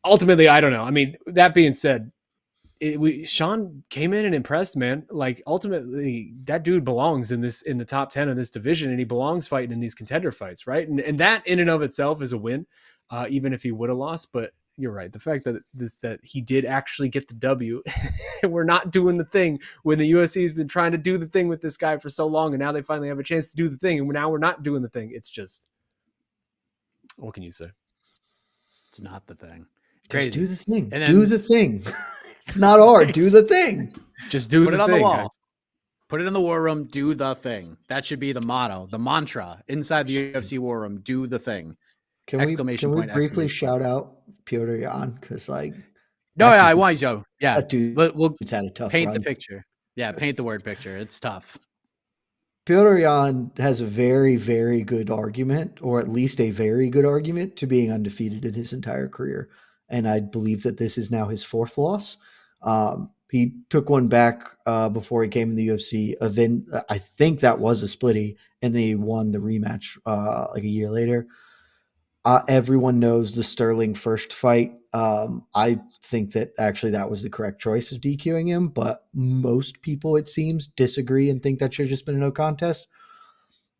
ultimately, I don't know. I mean, that being said, Sean came in and impressed, man. Like ultimately, that dude belongs in the top 10 of this division, and he belongs fighting in these contender fights, right? And that in and of itself is a win. Even if he would have lost. But you're right. The fact that he did actually get the W, and we're not doing the thing when the UFC has been trying to do the thing with this guy for so long, and now they finally have a chance to do the thing, and now we're not doing the thing. It's just, what can you say? It's not the thing. Crazy. Just do the thing. And do the thing. It's not hard. Do the thing. Just do Put it on thing, the wall. guys. Put it in the war room. Do the thing. That should be the motto, the mantra inside the UFC war room. Do the thing. Can we briefly shout out Petr Yan? Because I want you to. Yeah, that dude, we'll had a tough paint run. the picture. Yeah, paint the word picture. It's tough. Petr Yan has a very, very good argument, or at least a very good argument, to being undefeated in his entire career. And I believe that this is now his 4th loss. He took one back before he came in the UFC. I think that was a splitty, and then he won the rematch like a year later. Everyone knows the Sterling first fight. I think that actually that was the correct choice of DQing him, but most people, it seems, disagree and think that should have just been a no contest.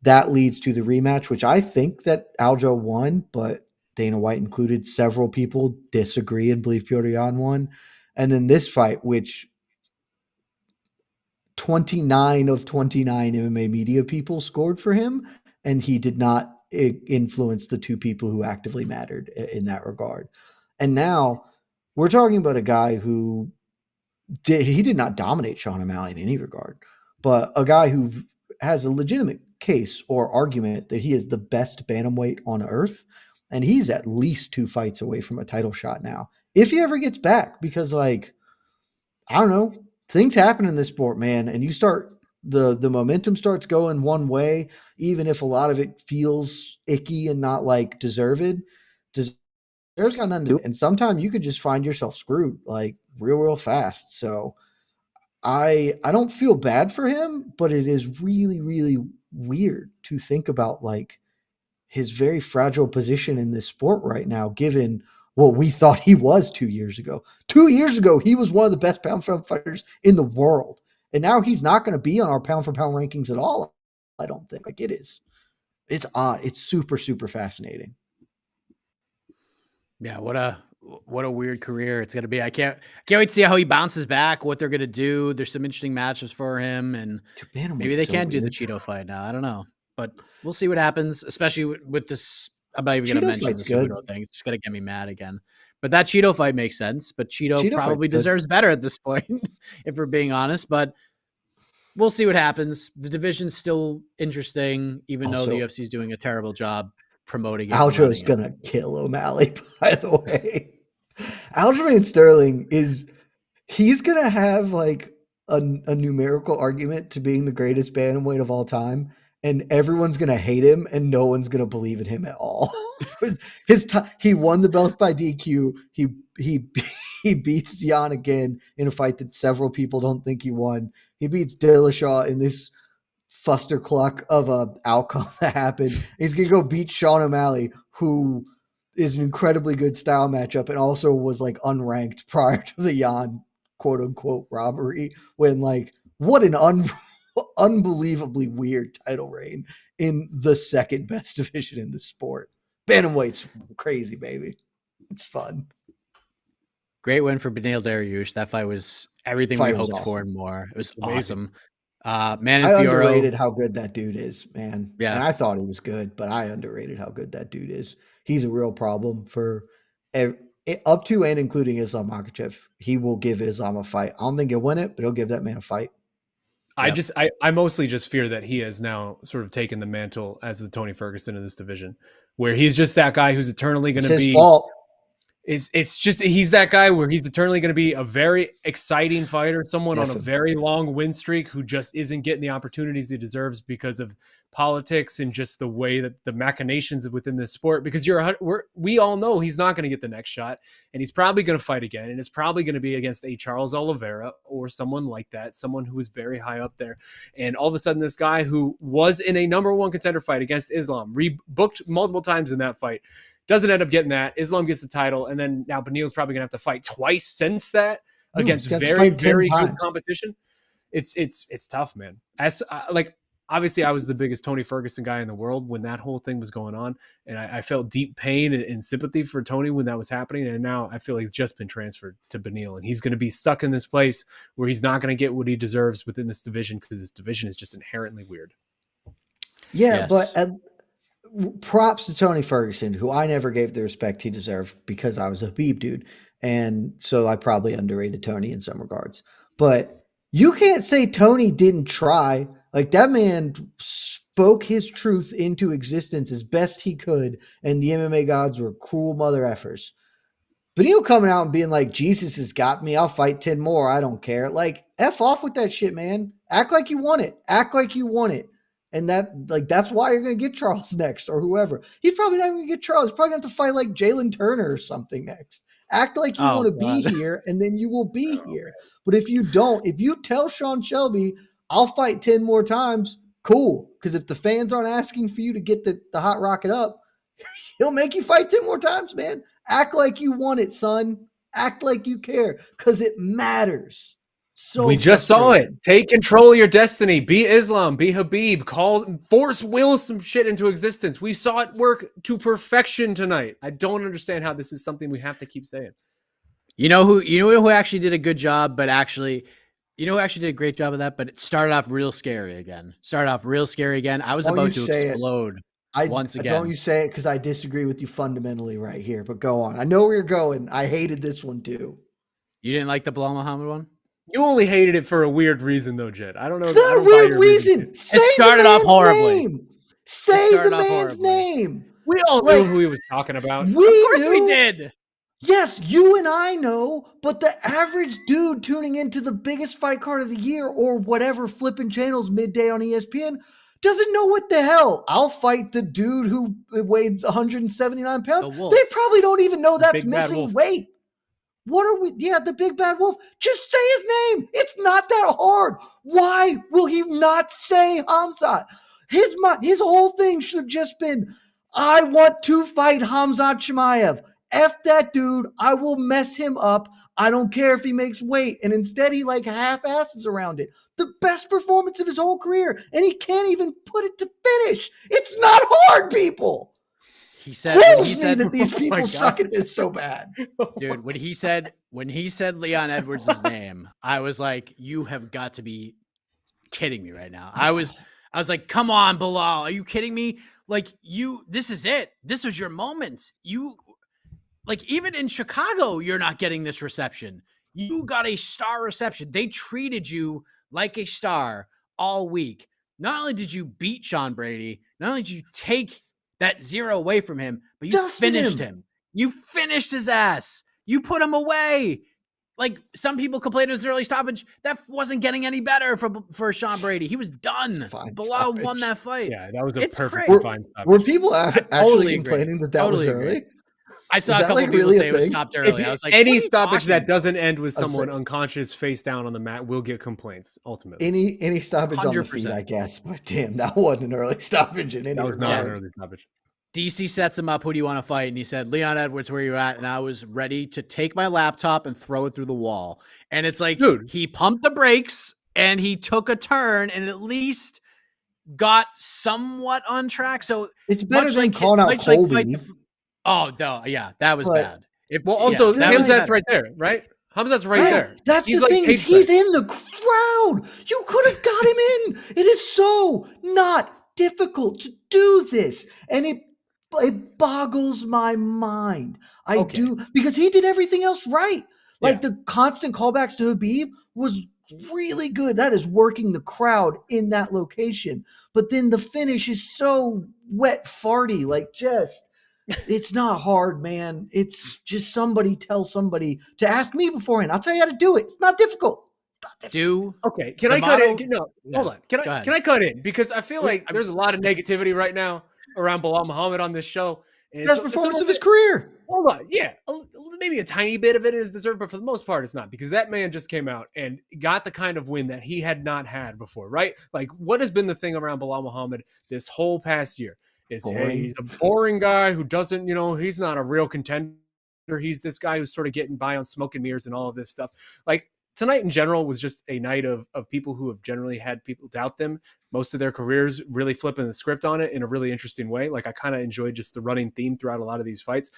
That leads to the rematch, which I think that Aljo won, but Dana White included, several people disagree and believe Petr Yan won. And then this fight, which 29 of 29 MMA media people scored for him, and he did not influence the 2 people who actively mattered in that regard. And now we're talking about a guy who did not dominate Sean O'Malley in any regard, but a guy who has a legitimate case or argument that he is the best bantamweight on earth. And he's at least 2 fights away from a title shot now, if he ever gets back, because I don't know, things happen in this sport, man. And you start, the momentum starts going one way, even if a lot of it feels icky and not deserved. There's got nothing to do. And sometimes you could just find yourself screwed real fast. So I don't feel bad for him, but it is really, really weird to think about his very fragile position in this sport right now, given what we thought he was 2 years ago. 2 years ago, he was one of the best pound-for-pound fighters in the world. And now he's not going to be on our pound-for-pound rankings at all, I don't think. It is. It's odd. It's super, super fascinating. Yeah, what a weird career it's going to be. I can't wait to see how he bounces back, what they're going to do. There's some interesting matches for him, and maybe they can do the Cheeto fight now. I don't know. But we'll see what happens, especially with this. I'm not even going to mention the Cejudo thing. It's just going to get me mad again. But that Cheeto fight makes sense. But Cheeto probably deserves better at this point, if we're being honest. But we'll see what happens. The division's still interesting, even though the Also, UFC is doing a terrible job promoting it. and Aljo running is it. gonna kill O'Malley, by the way. Aljamain Sterling he's gonna have like a numerical argument to being the greatest bantamweight of all time, and everyone's gonna hate him, and no one's gonna believe in him at all. He won the belt by DQ. He he beats Yan again in a fight that several people don't think he won. He beats Dillashaw in this fustercluck of a outcome that happened. He's gonna go beat Sean O'Malley, who is an incredibly good style matchup and also was like unranked prior to the Yan quote unquote robbery. When like what an unbelievably weird title reign in the second best division in the sport. Bantamweight's crazy, baby. It's fun. Great win for Beneil Dariush. That fight was everything we hoped for and more. It was Amazing. awesome. Man and I Fioro. underrated how good that dude is, man. Yeah. And I thought he was good, but I underrated how good that dude is. He's a real problem for up to and including Islam Makhachev. He will give Islam a fight. I don't think he'll win it, but he'll give that man a fight. I mostly just fear that he has now sort of taken the mantle as the Tony Ferguson of this division, where he's just that guy who's eternally going to be. His fault. It's just he's that guy where he's eternally going to be a very exciting fighter, someone on a Definitely. very long win streak who just isn't getting the opportunities he deserves because of politics and just the way that the machinations within this sport. Because we all know he's not going to get the next shot, and he's probably going to fight again, and it's probably going to be against a Charles Oliveira or someone like that, someone who is very high up there. And all of a sudden, this guy who was in a number one contender fight against Islam, rebooked multiple times in that fight, doesn't end up getting that. Islam gets the title, and then now Beneil's probably going to have to fight twice since that against very, very good competition. It's tough, man. As obviously, I was the biggest Tony Ferguson guy in the world when that whole thing was going on, and I felt deep pain and sympathy for Tony when that was happening. And now I feel like it's just been transferred to Beneil, and he's going to be stuck in this place where he's not going to get what he deserves within this division because this division is just inherently weird. Yeah, yes. But props to Tony Ferguson, who I never gave the respect he deserved because I was a Habib dude. And so I probably underrated Tony in some regards. But you can't say Tony didn't try. Like, that man spoke his truth into existence as best he could, and the MMA gods were cruel mother effers. Beneil coming out and being like, Jesus has got me, I'll fight 10 more, I don't care. Like, F off with that shit, man. Act like you want it. Act like you want it. And that's why you're going to get Charles next or whoever. He's probably not going to get Charles. He's probably going to have to fight like Jalen Turner or something next. Act like you want to be here, and then you will be here. But if you don't, if you tell Sean Shelby, I'll fight 10 more times, cool. Because if the fans aren't asking for you to get the hot rocket up, he'll make you fight 10 more times, man. Act like you want it, son. Act like you care, because it matters. So we just saw it. Take control of your destiny. Be Islam. Be Habib. Force will some shit into existence. We saw it work to perfection tonight. I don't understand how this is something we have to keep saying. You know who actually did a good job, but actually, who actually did a great job of that, but it started off real scary again. I was about to explode once again. Don't you say it, because I disagree with you fundamentally right here, but go on. I know where you're going. I hated this one too. You didn't like the Belal Muhammad one? You only hated it for a weird reason, though, Jed. I don't know. It's not a weird reason. It started off horribly. Say the man's name. We all knew who he was talking about. Of course we did. Yes, you and I know, but the average dude tuning into the biggest fight card of the year or whatever flipping channels midday on ESPN doesn't know what the hell. I'll fight the dude who weighs 179 pounds. They probably don't even know that's missing weight. What are we? Yeah, the big bad wolf. Just say his name. It's not that hard. Why will he not say Khamzat? His whole thing should have just been, I want to fight Khamzat Shmayev. F that dude. I will mess him up. I don't care if he makes weight. And instead he half-asses around it. The best performance of his whole career. And he can't even put it to finish. It's not hard, people. He said that these people suck at this so bad. Dude, when he said Leon Edwards' name, I was like, you have got to be kidding me right now. I was like, come on, Belal. Are you kidding me? This is it. This was your moment. Even in Chicago, you're not getting this reception. You got a star reception. They treated you like a star all week. Not only did you beat Sean Brady, not only did you take that 0 away from him, but you finished him. You finished his ass. You put him away. Like, some people complained it was an early stoppage. That wasn't getting any better for Sean Brady. He was done. Belal won that fight. Yeah, that was a perfect fine stoppage. Were people actually complaining that was early? I saw a couple people say it was stopped early. I was like, any stoppage that doesn't end with someone unconscious face down on the mat will get complaints ultimately. Any stoppage 100%. On the feet, I guess. But damn, that wasn't an early stoppage in any. That was not an early stoppage. DC sets him up. Who do you want to fight? And he said, Leon Edwards, where you at? And I was ready to take my laptop and throw it through the wall. And it's like, dude, he pumped the brakes and he took a turn and at least got somewhat on track. So it's better than calling out Colby. Oh, no. Yeah, that was bad. Hamzat's right there, right? Hamzat's right there. That's the thing. He's in the crowd. You could have got him in. It is so not difficult to do this. And it boggles my mind. I do, because he did everything else right. Like the constant callbacks to Habib was really good. That is working the crowd in that location. But then the finish is so wet farty. Like, just, it's not hard, man. It's just somebody tell somebody to ask me beforehand. I'll tell you how to do it. It's not difficult. Okay, can I cut in? No, hold on. Can I cut in? Because I feel like there's a lot of negativity right now around Belal Muhammad on this show. And best performance of his career. Hold on. Yeah, maybe a tiny bit of it is deserved, but for the most part, it's not, because that man just came out and got the kind of win that he had not had before, right? Like, what has been the thing around Belal Muhammad this whole past year is, hey, he's a boring guy who doesn't, he's not a real contender. He's this guy who's sort of getting by on smoke and mirrors and all of this stuff. Like, tonight in general was just a night of people who have generally had people doubt them most of their careers, really flipping the script on it in a really interesting way. Like, I kind of enjoyed just the running theme throughout a lot of these fights.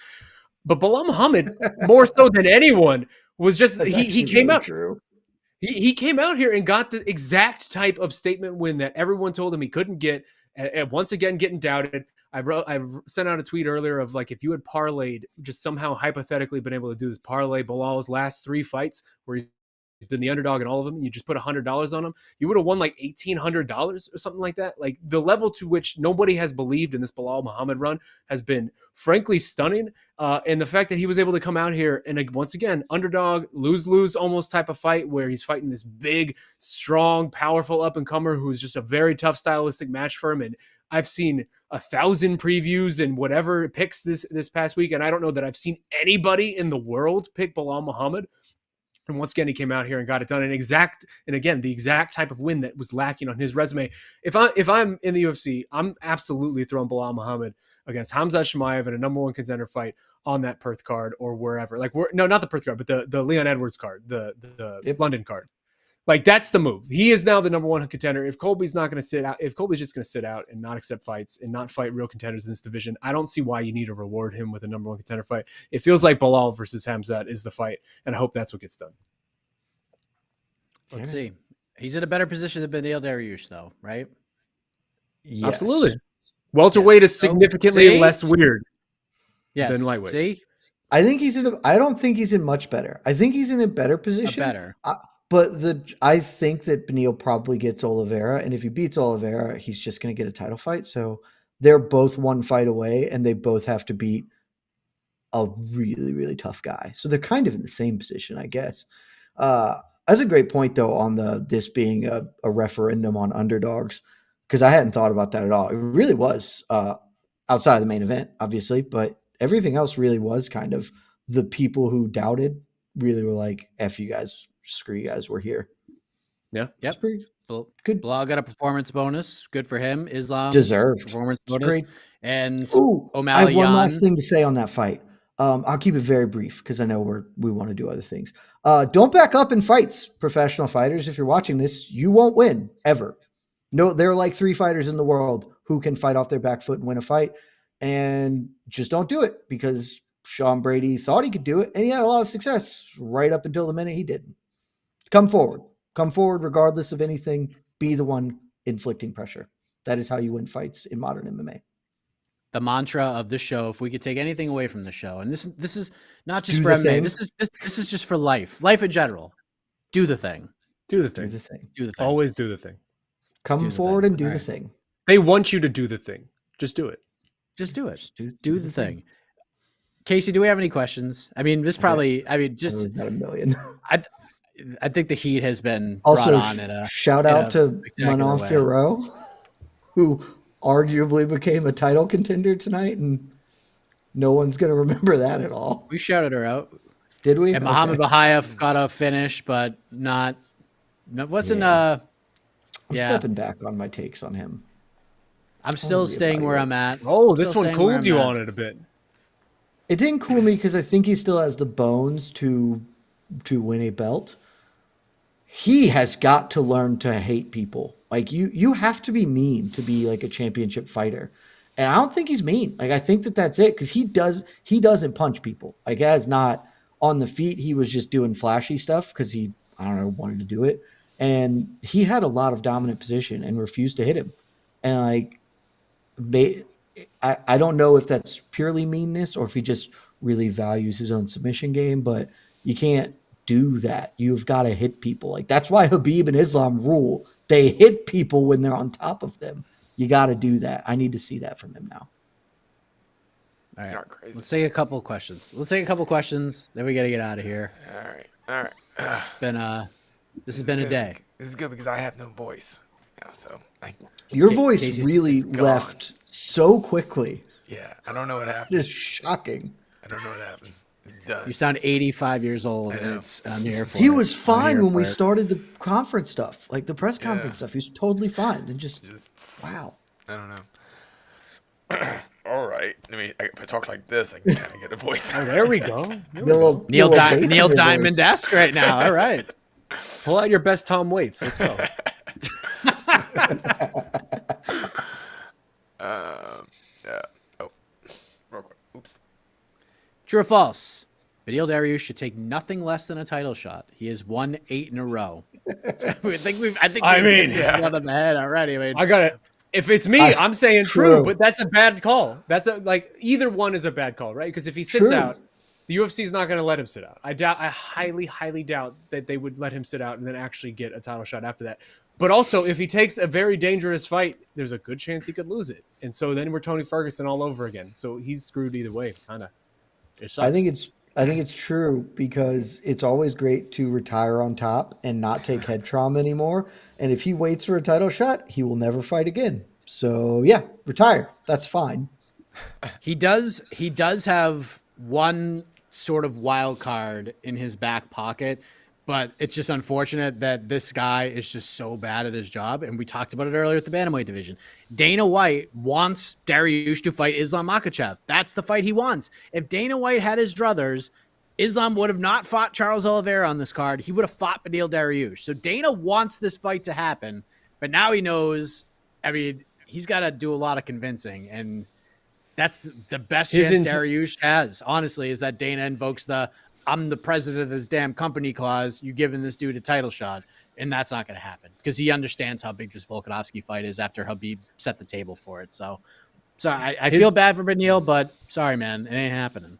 But Belal Muhammad, more so than anyone, was just, he came out. True. He came out here and got the exact type of statement win that everyone told him he couldn't get. And once again, getting doubted. I sent out a tweet earlier of, like, if you had parlayed, just somehow hypothetically been able to do this, parlay Belal's last 3 fights where he's been the underdog in all of them, you just put $100 on him, you would have won like $1,800 or something like that. Like, the level to which nobody has believed in this Belal Muhammad run has been frankly stunning. And the fact that he was able to come out here and, once again, underdog, lose almost type of fight where he's fighting this big, strong, powerful up-and-comer who's just a very tough stylistic match for him. And I've seen 1,000 previews and whatever picks this past week, and I don't know that I've seen anybody in the world pick Belal Muhammad. And once again, he came out here and got it done. And again, the exact type of win that was lacking on his resume. If I'm in the UFC, I'm absolutely throwing Belal Muhammad against Khamzat Shmayev in a number 1 contender fight on that Perth card or wherever. Like, no, not the Perth card, but the Leon Edwards card, the London card. Like, that's the move. He is now the number 1 contender. If Colby's not going to sit out, if Colby's just going to sit out and not accept fights and not fight real contenders in this division, I don't see why you need to reward him with a number 1 contender fight. It feels like Belal versus Khamzat is the fight, and I hope that's what gets done. Let's see. He's in a better position than Beneil Dariush, though, right? Yes. Absolutely. Welterweight is significantly less weird than lightweight. See? I don't think he's in much better. I think he's in a better position. But I think that Beneil probably gets Oliveira, and if he beats Oliveira, he's just going to get a title fight. So they're both 1 fight away, and they both have to beat a really, really tough guy. So they're kind of in the same position, I guess. That's a great point, though, on this being a referendum on underdogs, because I hadn't thought about that at all. It really was outside of the main event, obviously, but everything else really was kind of the people who doubted really were like, F you guys. Screw you guys, we're here. Yeah. Yep. Good. Belal got a performance bonus. Good for him. Islam deserved performance bonus. Great. And O'Malley. I have one last thing to say on that fight. I'll keep it very brief because I know we want to do other things. Don't back up in fights, professional fighters. If you're watching this, you won't win ever. No, there are like 3 fighters in the world who can fight off their back foot and win a fight, and just don't do it, because Sean Brady thought he could do it, and he had a lot of success right up until the minute he didn't. Come forward regardless of anything. Be the one inflicting pressure. That is how you win fights in modern MMA. The mantra of the show, if we could take anything away from the show, and this is not just for MMA, this is just for life in general. Do the thing. Do the thing. Do the thing. Always do the thing. Come forward and do the thing. They want you to do the thing. Just do it. Just do it. Just Do the thing. Casey, do we have any questions? I mean, this probably. I mean, just got a million. I think the heat has been Also, brought on in a shout out to spectacular Manon way. Fiorot, who arguably became a title contender tonight, and no one's going to remember that at all. We shouted her out. Did we? And Muhammad Bahayev got a finish, but not. Wasn't I'm stepping back on my takes on him. I'm still staying where I'm at. Oh, this one cooled you on it a bit. It didn't cool me because I think he still has the bones to win a belt. He has got to learn to hate people. Like you have to be mean to be like a championship fighter. And I don't think he's mean. Like I think that's it because he doesn't punch people. Like as not on the feet, he was just doing flashy stuff because he wanted to do it. And he had a lot of dominant position and refused to hit him. And like I don't know if that's purely meanness or if he just really values his own submission game, but you can't do that. You've got to hit people. Like that's why Khabib and Islam rule. They hit people when they're on top of them. You got to do that. I need to see that from him now. All right. Let's take a couple of questions. Then we got to get out of here. All right. This has been a day. This is good because I have no voice. Yeah, so your voice really left so quickly. Yeah, I don't know what happened. It's shocking. I don't know what happened. It's done. You sound 85 years old. I'm here for he it. was fine when we started the conference stuff, like the press conference stuff. He was totally fine. Then just wow. I don't know. All right. If I talk like this, I can kind of get a voice. Oh, there we go. Neil Diamond-esque right now. All right. Pull out your best Tom Waits. Let's go. Yeah. Oh, real quick. Oops. True or false? Beneil Dariush should take nothing less than a title shot. He has won 8 in a row. I think we've hit this one on the head already. I got it. If it's me, I'm saying true, but that's a bad call. Either one is a bad call, right? Because if he sits out, the UFC is not going to let him sit out. I highly, highly doubt that they would let him sit out and then actually get a title shot after that. But also, if he takes a very dangerous fight, there's a good chance he could lose it. And so then we're Tony Ferguson all over again. So he's screwed either way, kind of. I think it's true because it's always great to retire on top and not take head trauma anymore. And if he waits for a title shot, he will never fight again. So yeah, retire. That's fine. He does have one sort of wild card in his back pocket, but it's just unfortunate that this guy is just so bad at his job. And we talked about it earlier at the Bantamweight division. Dana White wants Dariush to fight Islam Makhachev. That's the fight he wants. If Dana White had his druthers, Islam would have not fought Charles Oliveira on this card. He would have fought Beneil Dariush. So Dana wants this fight to happen, but now he knows, he's got to do a lot of convincing. And that's the best chance Dariush has, honestly, is that Dana invokes I'm the president of this damn company clause. You giving this dude a title shot. And that's not going to happen because he understands how big this Volkanovski fight is after Khabib set the table for it. So I feel bad for Beneil, but sorry, man, it ain't happening.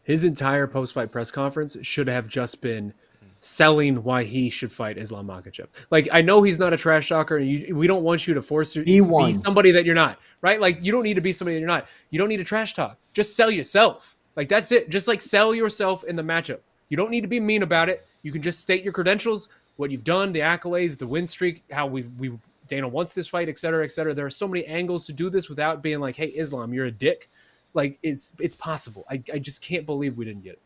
His entire post-fight press conference should have just been selling why he should fight Islam Makhachev. Like, I know he's not a trash talker, and we don't want you to force you to be somebody that you're not, right? Like, you don't need to be somebody that you're not. You don't need to trash talk. Just sell yourself. Like, that's it. Just, like, sell yourself in the matchup. You don't need to be mean about it. You can just state your credentials, what you've done, the accolades, the win streak, how Dana wants this fight, et cetera, et cetera. There are so many angles to do this without being like, hey, Islam, you're a dick. Like, it's possible. I just can't believe we didn't get it.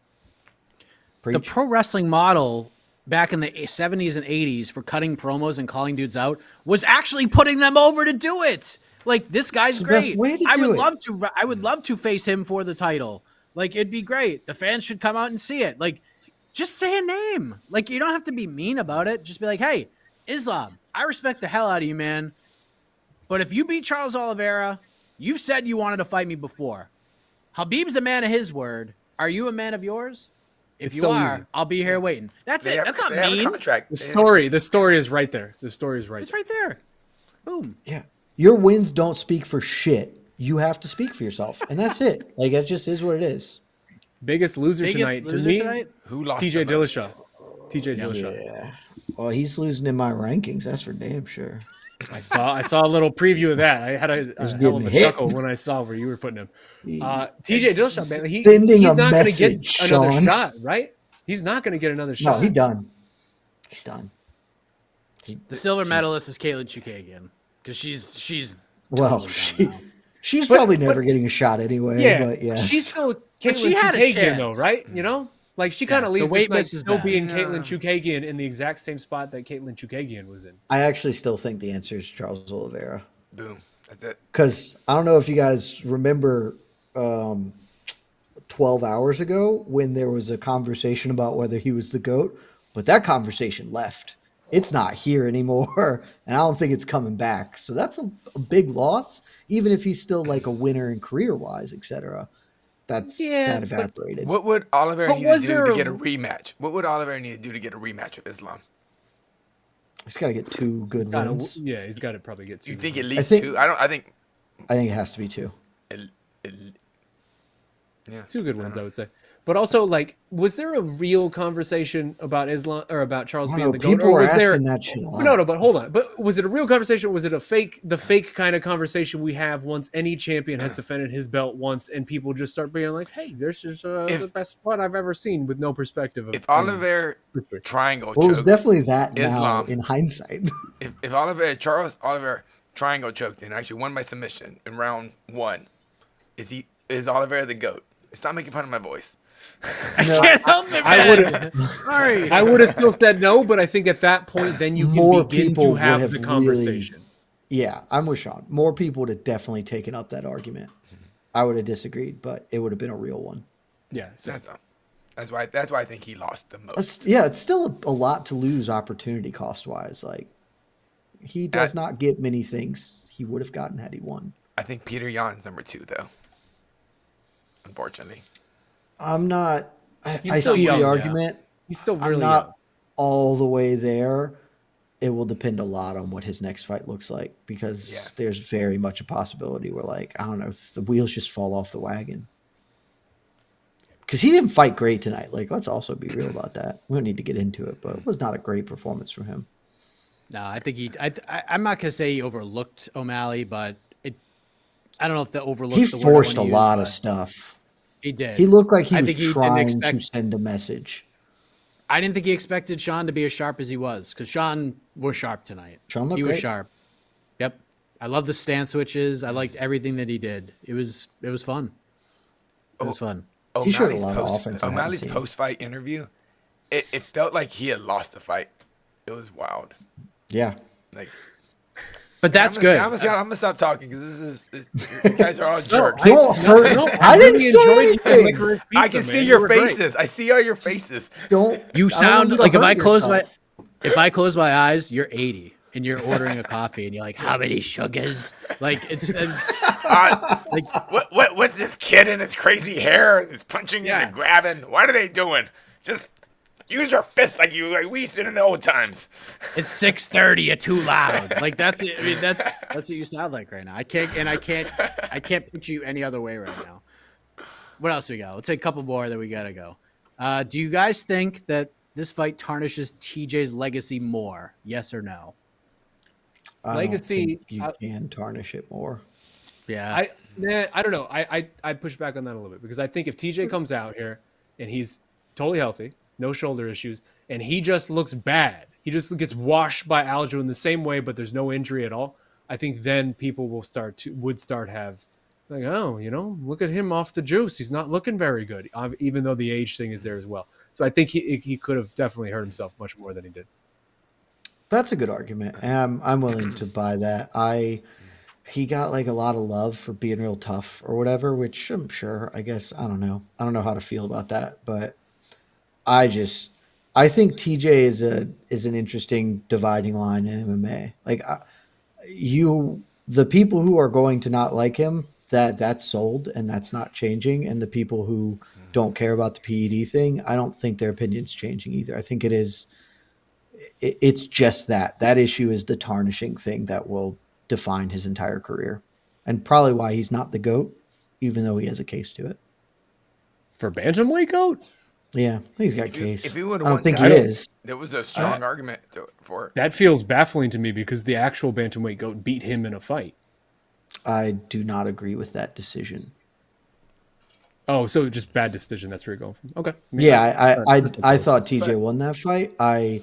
The pro wrestling model back in the 70s and 80s for cutting promos and calling dudes out was actually putting them over to do it. Like, this guy's great. I would love to face him for the title. Like, it'd be great. The fans should come out and see it. Like, just say a name. Like, you don't have to be mean about it. Just be like, hey, Islam, I respect the hell out of you, man. But if you beat Charles Oliveira, you've said you wanted to fight me before. Khabib's a man of his word. Are you a man of yours? If you are, easy. I'll be here waiting. That's it. That's not mean. The story is right there. The story is right. It's right there. Boom. Yeah. Your wins don't speak for shit. You have to speak for yourself, and that's it. Like, it just is what it is. Biggest loser tonight to me. Who lost? TJ Dillashaw. TJ Dillashaw. Yeah. Well, he's losing in my rankings. That's for damn sure. I saw a little preview of that. I had a He's hell of getting a hit. chuckle when I saw where you were putting him. TJ It's Dillashaw, man, sending he's a not going to get message, another Sean. shot, right? He's not going to get another No, shot. he's done. He's done. The silver medalist is Caitlin Chukagian because she's Well, totally done now. she's probably never getting a shot anyway. Yeah, but yeah, she's still But Caitlin she had a Chukagian though, chance. right? You know, like she kind of the leaves weight this night miss is still bad. being Yeah. Caitlin Chukagian in the exact same spot that Caitlin Chukagian was in. I actually still think the answer is Charles Oliveira. Boom. That's it. Because I don't know if you guys remember 12 hours ago when there was a conversation about whether he was the GOAT, but that conversation left. It's not here anymore, and I don't think it's coming back. So that's a big loss, even if he's still like a winner in career-wise, etc. That evaporated. What would Oliveira But need was to do there to a- get a rematch? What would Oliveira need to do to get a rematch of Islam? He's got to get 2 good wins. Yeah, he's got to probably get. You two think at wins. least think- 2? I think. I think it has to be 2. Yeah, 2 good ones, I would say. But also, like, was there a real conversation about Islam or about Charles I being don't the know, GOAT? people Or were was there? asking that shit a lot. No, but hold on. But was it a real conversation? Or was it the fake kind of conversation we have once any champion has defended his belt once, and people just start being like, "Hey, this is the best one I've ever seen," with no perspective of If Oliveira triangle Well, it was choked definitely that now Islam, in hindsight. if Charles Oliveira triangle choked and actually won by submission in round 1, is Oliveira the GOAT? Stop making fun of my voice. No, Can't help it, I man. would Sorry. I would have still said no, but I think at that point, then you can More begin people to would have have the really- conversation. Yeah, I'm with Sean. More people would have definitely taken up that argument. I would have disagreed, but it would have been a real one. Yeah, so That's all. That's why I think he lost the most. It's still a lot to lose opportunity cost wise. Like he does not get many things he would have gotten had he won. I think Petr Yan's number 2 though. Unfortunately. I'm not. He's I still see young, the yeah. argument. he's still I'm really not young. all the way there. It will depend a lot on what his next fight looks like because there's very much a possibility where, like, I don't know, the wheels just fall off the wagon. Because he didn't fight great tonight. Like, let's also be real about that. We don't need to get into it, but it was not a great performance from him. No, I think I'm not gonna say he overlooked O'Malley, but I don't know if the overlooked. He the word I forced a wanna use, lot but of stuff. He did. He looked like he I was think he didn't trying expect- to send a message. I didn't think he expected Sean to be as sharp as he was because Sean was sharp tonight. Sean looked he was great. sharp. Yep. I love the stance switches. I liked everything that he did. It was fun. It was fun. He showed a lot of offense I haven't O'Malley's seen. post-fight interview, it felt like he had lost the fight. It was wild. Yeah. Like, But that's I'm good. gonna stop talking because you guys are all jerks. Don't hurt. I didn't say anything. I can see your faces. I see all your faces. Don't. You I don't sound need to like hurt yourself. if I close my eyes, you're 80 and you're ordering a coffee and you're like, how many sugars? Like it's like What's this kid and his crazy hair? Is punching and grabbing. What are they doing? Just use your fists like we used to in the old times. it's 6:30. You're too loud. Like that's what you sound like right now. I can't picture you any other way right now. What else we got? Let's take a couple more that we gotta go. Do you guys think that this fight tarnishes TJ's legacy more? Yes or no? I Legacy, don't think you can tarnish it more. Yeah. I don't know. I push back on that a little bit because I think if TJ comes out here and he's totally healthy, no shoulder issues, and he just looks bad, he just gets washed by Aljo in the same way, but there's no injury at all. I think then people would start have like, oh, look at him off the juice. He's not looking very good, even though the age thing is there as well. So I think he could have definitely hurt himself much more than he did. That's a good argument. And I'm willing to buy that. He got like a lot of love for being real tough or whatever, which I'm sure, I guess, I don't know. I don't know how to feel about that, but I think TJ is an interesting dividing line in MMA. Like the people who are going to not like him, that's sold and that's not changing. And the people who don't care about the PED thing, I don't think their opinion's changing either. I think it's just that issue is the tarnishing thing that will define his entire career and probably why he's not the GOAT, even though he has a case to it. For Bantamweight GOAT? Yeah, he's got case. If he would I have don't won think he title, is. there was a strong argument for it. That feels baffling to me because the actual bantamweight goat beat him in a fight. I do not agree with that decision. Oh, so just bad decision. That's where you're going from. Okay. I mean, Yeah, that's I thought TJ But- won that fight. I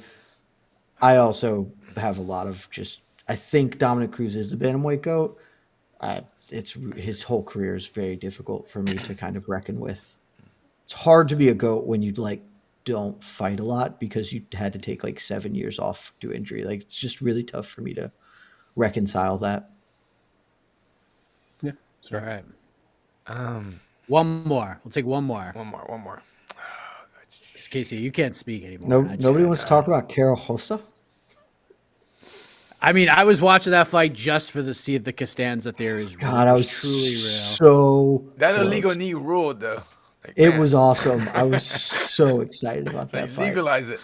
also have a lot of just. I think Dominic Cruz is the bantamweight goat. It's his whole career is very difficult for me to kind of reckon with. It's hard to be a goat when you don't fight a lot because you had to take 7 years off due to injury. It's just really tough for me to reconcile that. Yeah. It's All fair. right. One more. We'll take one more. One more. Casey, you can't speak anymore. Nobody wants to talk about Carol Hossa. I mean, I was watching that fight just for the see if the Costanza theory is God, I was truly real. so That close. illegal knee ruled though. It was awesome. I was so excited about that fight. Legalize it.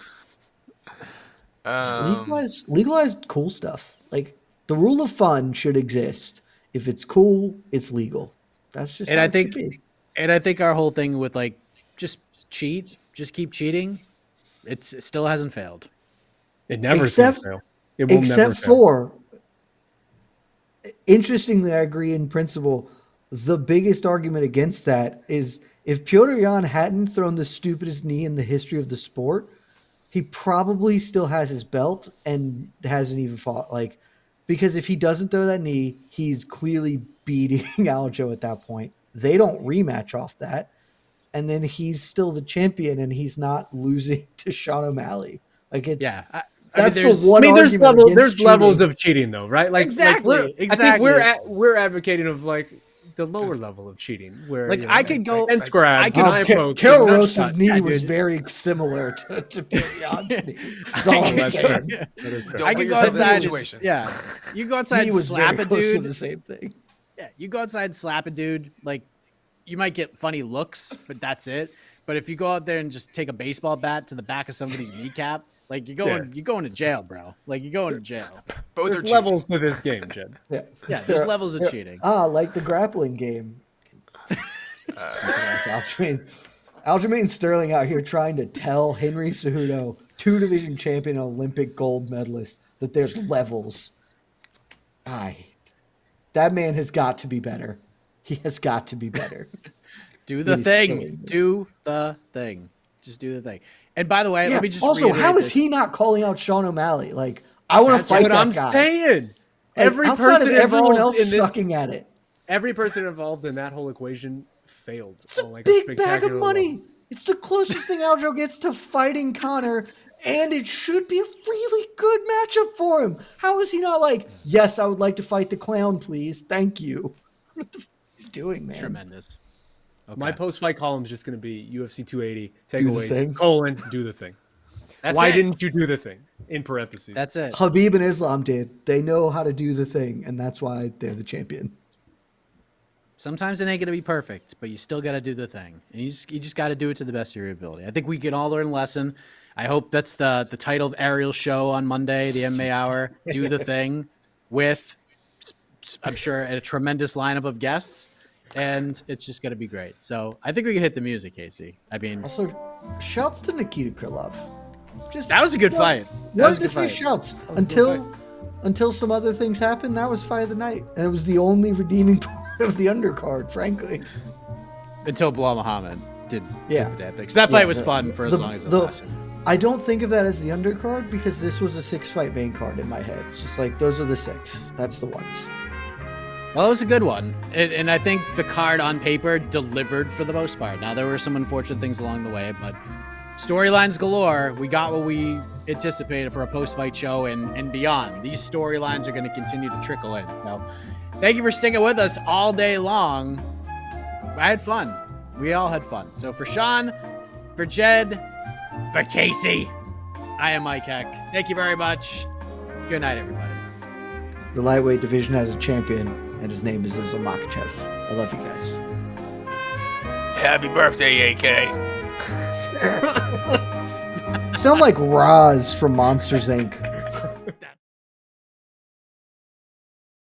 Legalize cool stuff. The rule of fun should exist. If it's cool, it's legal. That's just. And how I it think, should be. our whole thing with just cheat, just keep cheating. It still hasn't failed. It never Except- fail. It will never Except fail. for, interestingly, I agree in principle. The biggest argument against that is if Petr Yan hadn't thrown the stupidest knee in the history of the sport, he probably still has his belt and hasn't even fought. Because if he doesn't throw that knee, he's clearly beating Aljo at that point. They don't rematch off that. And then he's still the champion and he's not losing to Sean O'Malley. Yeah. That's there's the one there's argument against there's levels cheating. of cheating though, right? Exactly, I think we're advocating of the lower level of cheating where I could go and scraps I and could- eye pokes. Carol and nut Rose's shots. knee was dude. very similar to Petr Yan's knee. That's I all I'm could- saying. That is fair. Don't I put could go yourself in that outside. situation. Yeah, you go outside Knee and was slap very a close to dude. the same thing. Yeah, you go outside and slap a dude. You might get funny looks, but that's it. But if you go out there and just take a baseball bat to the back of somebody's kneecap, you're going to jail, bro. You're going to jail. Both There's are cheating. levels to this game, Jed. Yeah, there's levels of cheating. Like the grappling game. Aljamain Sterling out here trying to tell Henry Cejudo, 2-division champion, Olympic gold medalist, that there's levels. That man has got to be better. He has got to be better. Do the He's thing. killing me. Do the thing. Just do the thing. And by the way, let me just also, reiterate how is this. he not calling out Sean O'Malley? I want to That's fight what that I'm guy. saying. Every outside person of everyone involved else in this, sucking at it. every person involved in that whole equation failed. It's a on, big bag of spectacular money. level. It's the closest thing Aljo gets to fighting Connor, and it should be a really good matchup for him. How is he not yes, I would like to fight the clown, please. Thank you. What the f he's doing, man? Tremendous. Okay. My post-fight column is just going to be UFC 280 Do the thing. takeaways, : do the thing. That's Why it. didn't you do the thing? In parentheses. That's it. Habib and Islam did. They know how to do the thing, and that's why they're the champion. Sometimes it ain't gonna be perfect, but you still gotta do the thing, and you just gotta do it to the best of your ability. I think we can all learn a lesson. I hope that's the title of Ariel's show on Monday, the MMA Hour. Do the thing with, I'm sure, a tremendous lineup of guests, and it's just gonna be great. So I think we can hit the music, Casey. I mean, Also, shouts to Nikita Krylov. that was a good fight. That was Wanted a to good say fight. shouts was a good until some other things happened. That was fight of the night, and it was the only redeeming part of the undercard, frankly. Until Belal Muhammad did Yeah. the damn thing. 'Cause that fight Yeah, was fun for as long as it lasted. I don't think of that as the undercard because this was a 6-fight main card in my head. It's just those are the 6. That's the ones. Well, it was a good one. And I think the card on paper delivered for the most part. Now, there were some unfortunate things along the way, but storylines galore. We got what we anticipated for a post-fight show and beyond. These storylines are going to continue to trickle in. So thank you for sticking with us all day long. I had fun. We all had fun. So for Sean, for Jed, for Casey, I am Mike Heck. Thank you very much. Good night, everybody. The lightweight division has a champion, and his name is Islam Makhachev. I love you guys. Happy birthday, AK. Sound like Roz from Monsters Inc.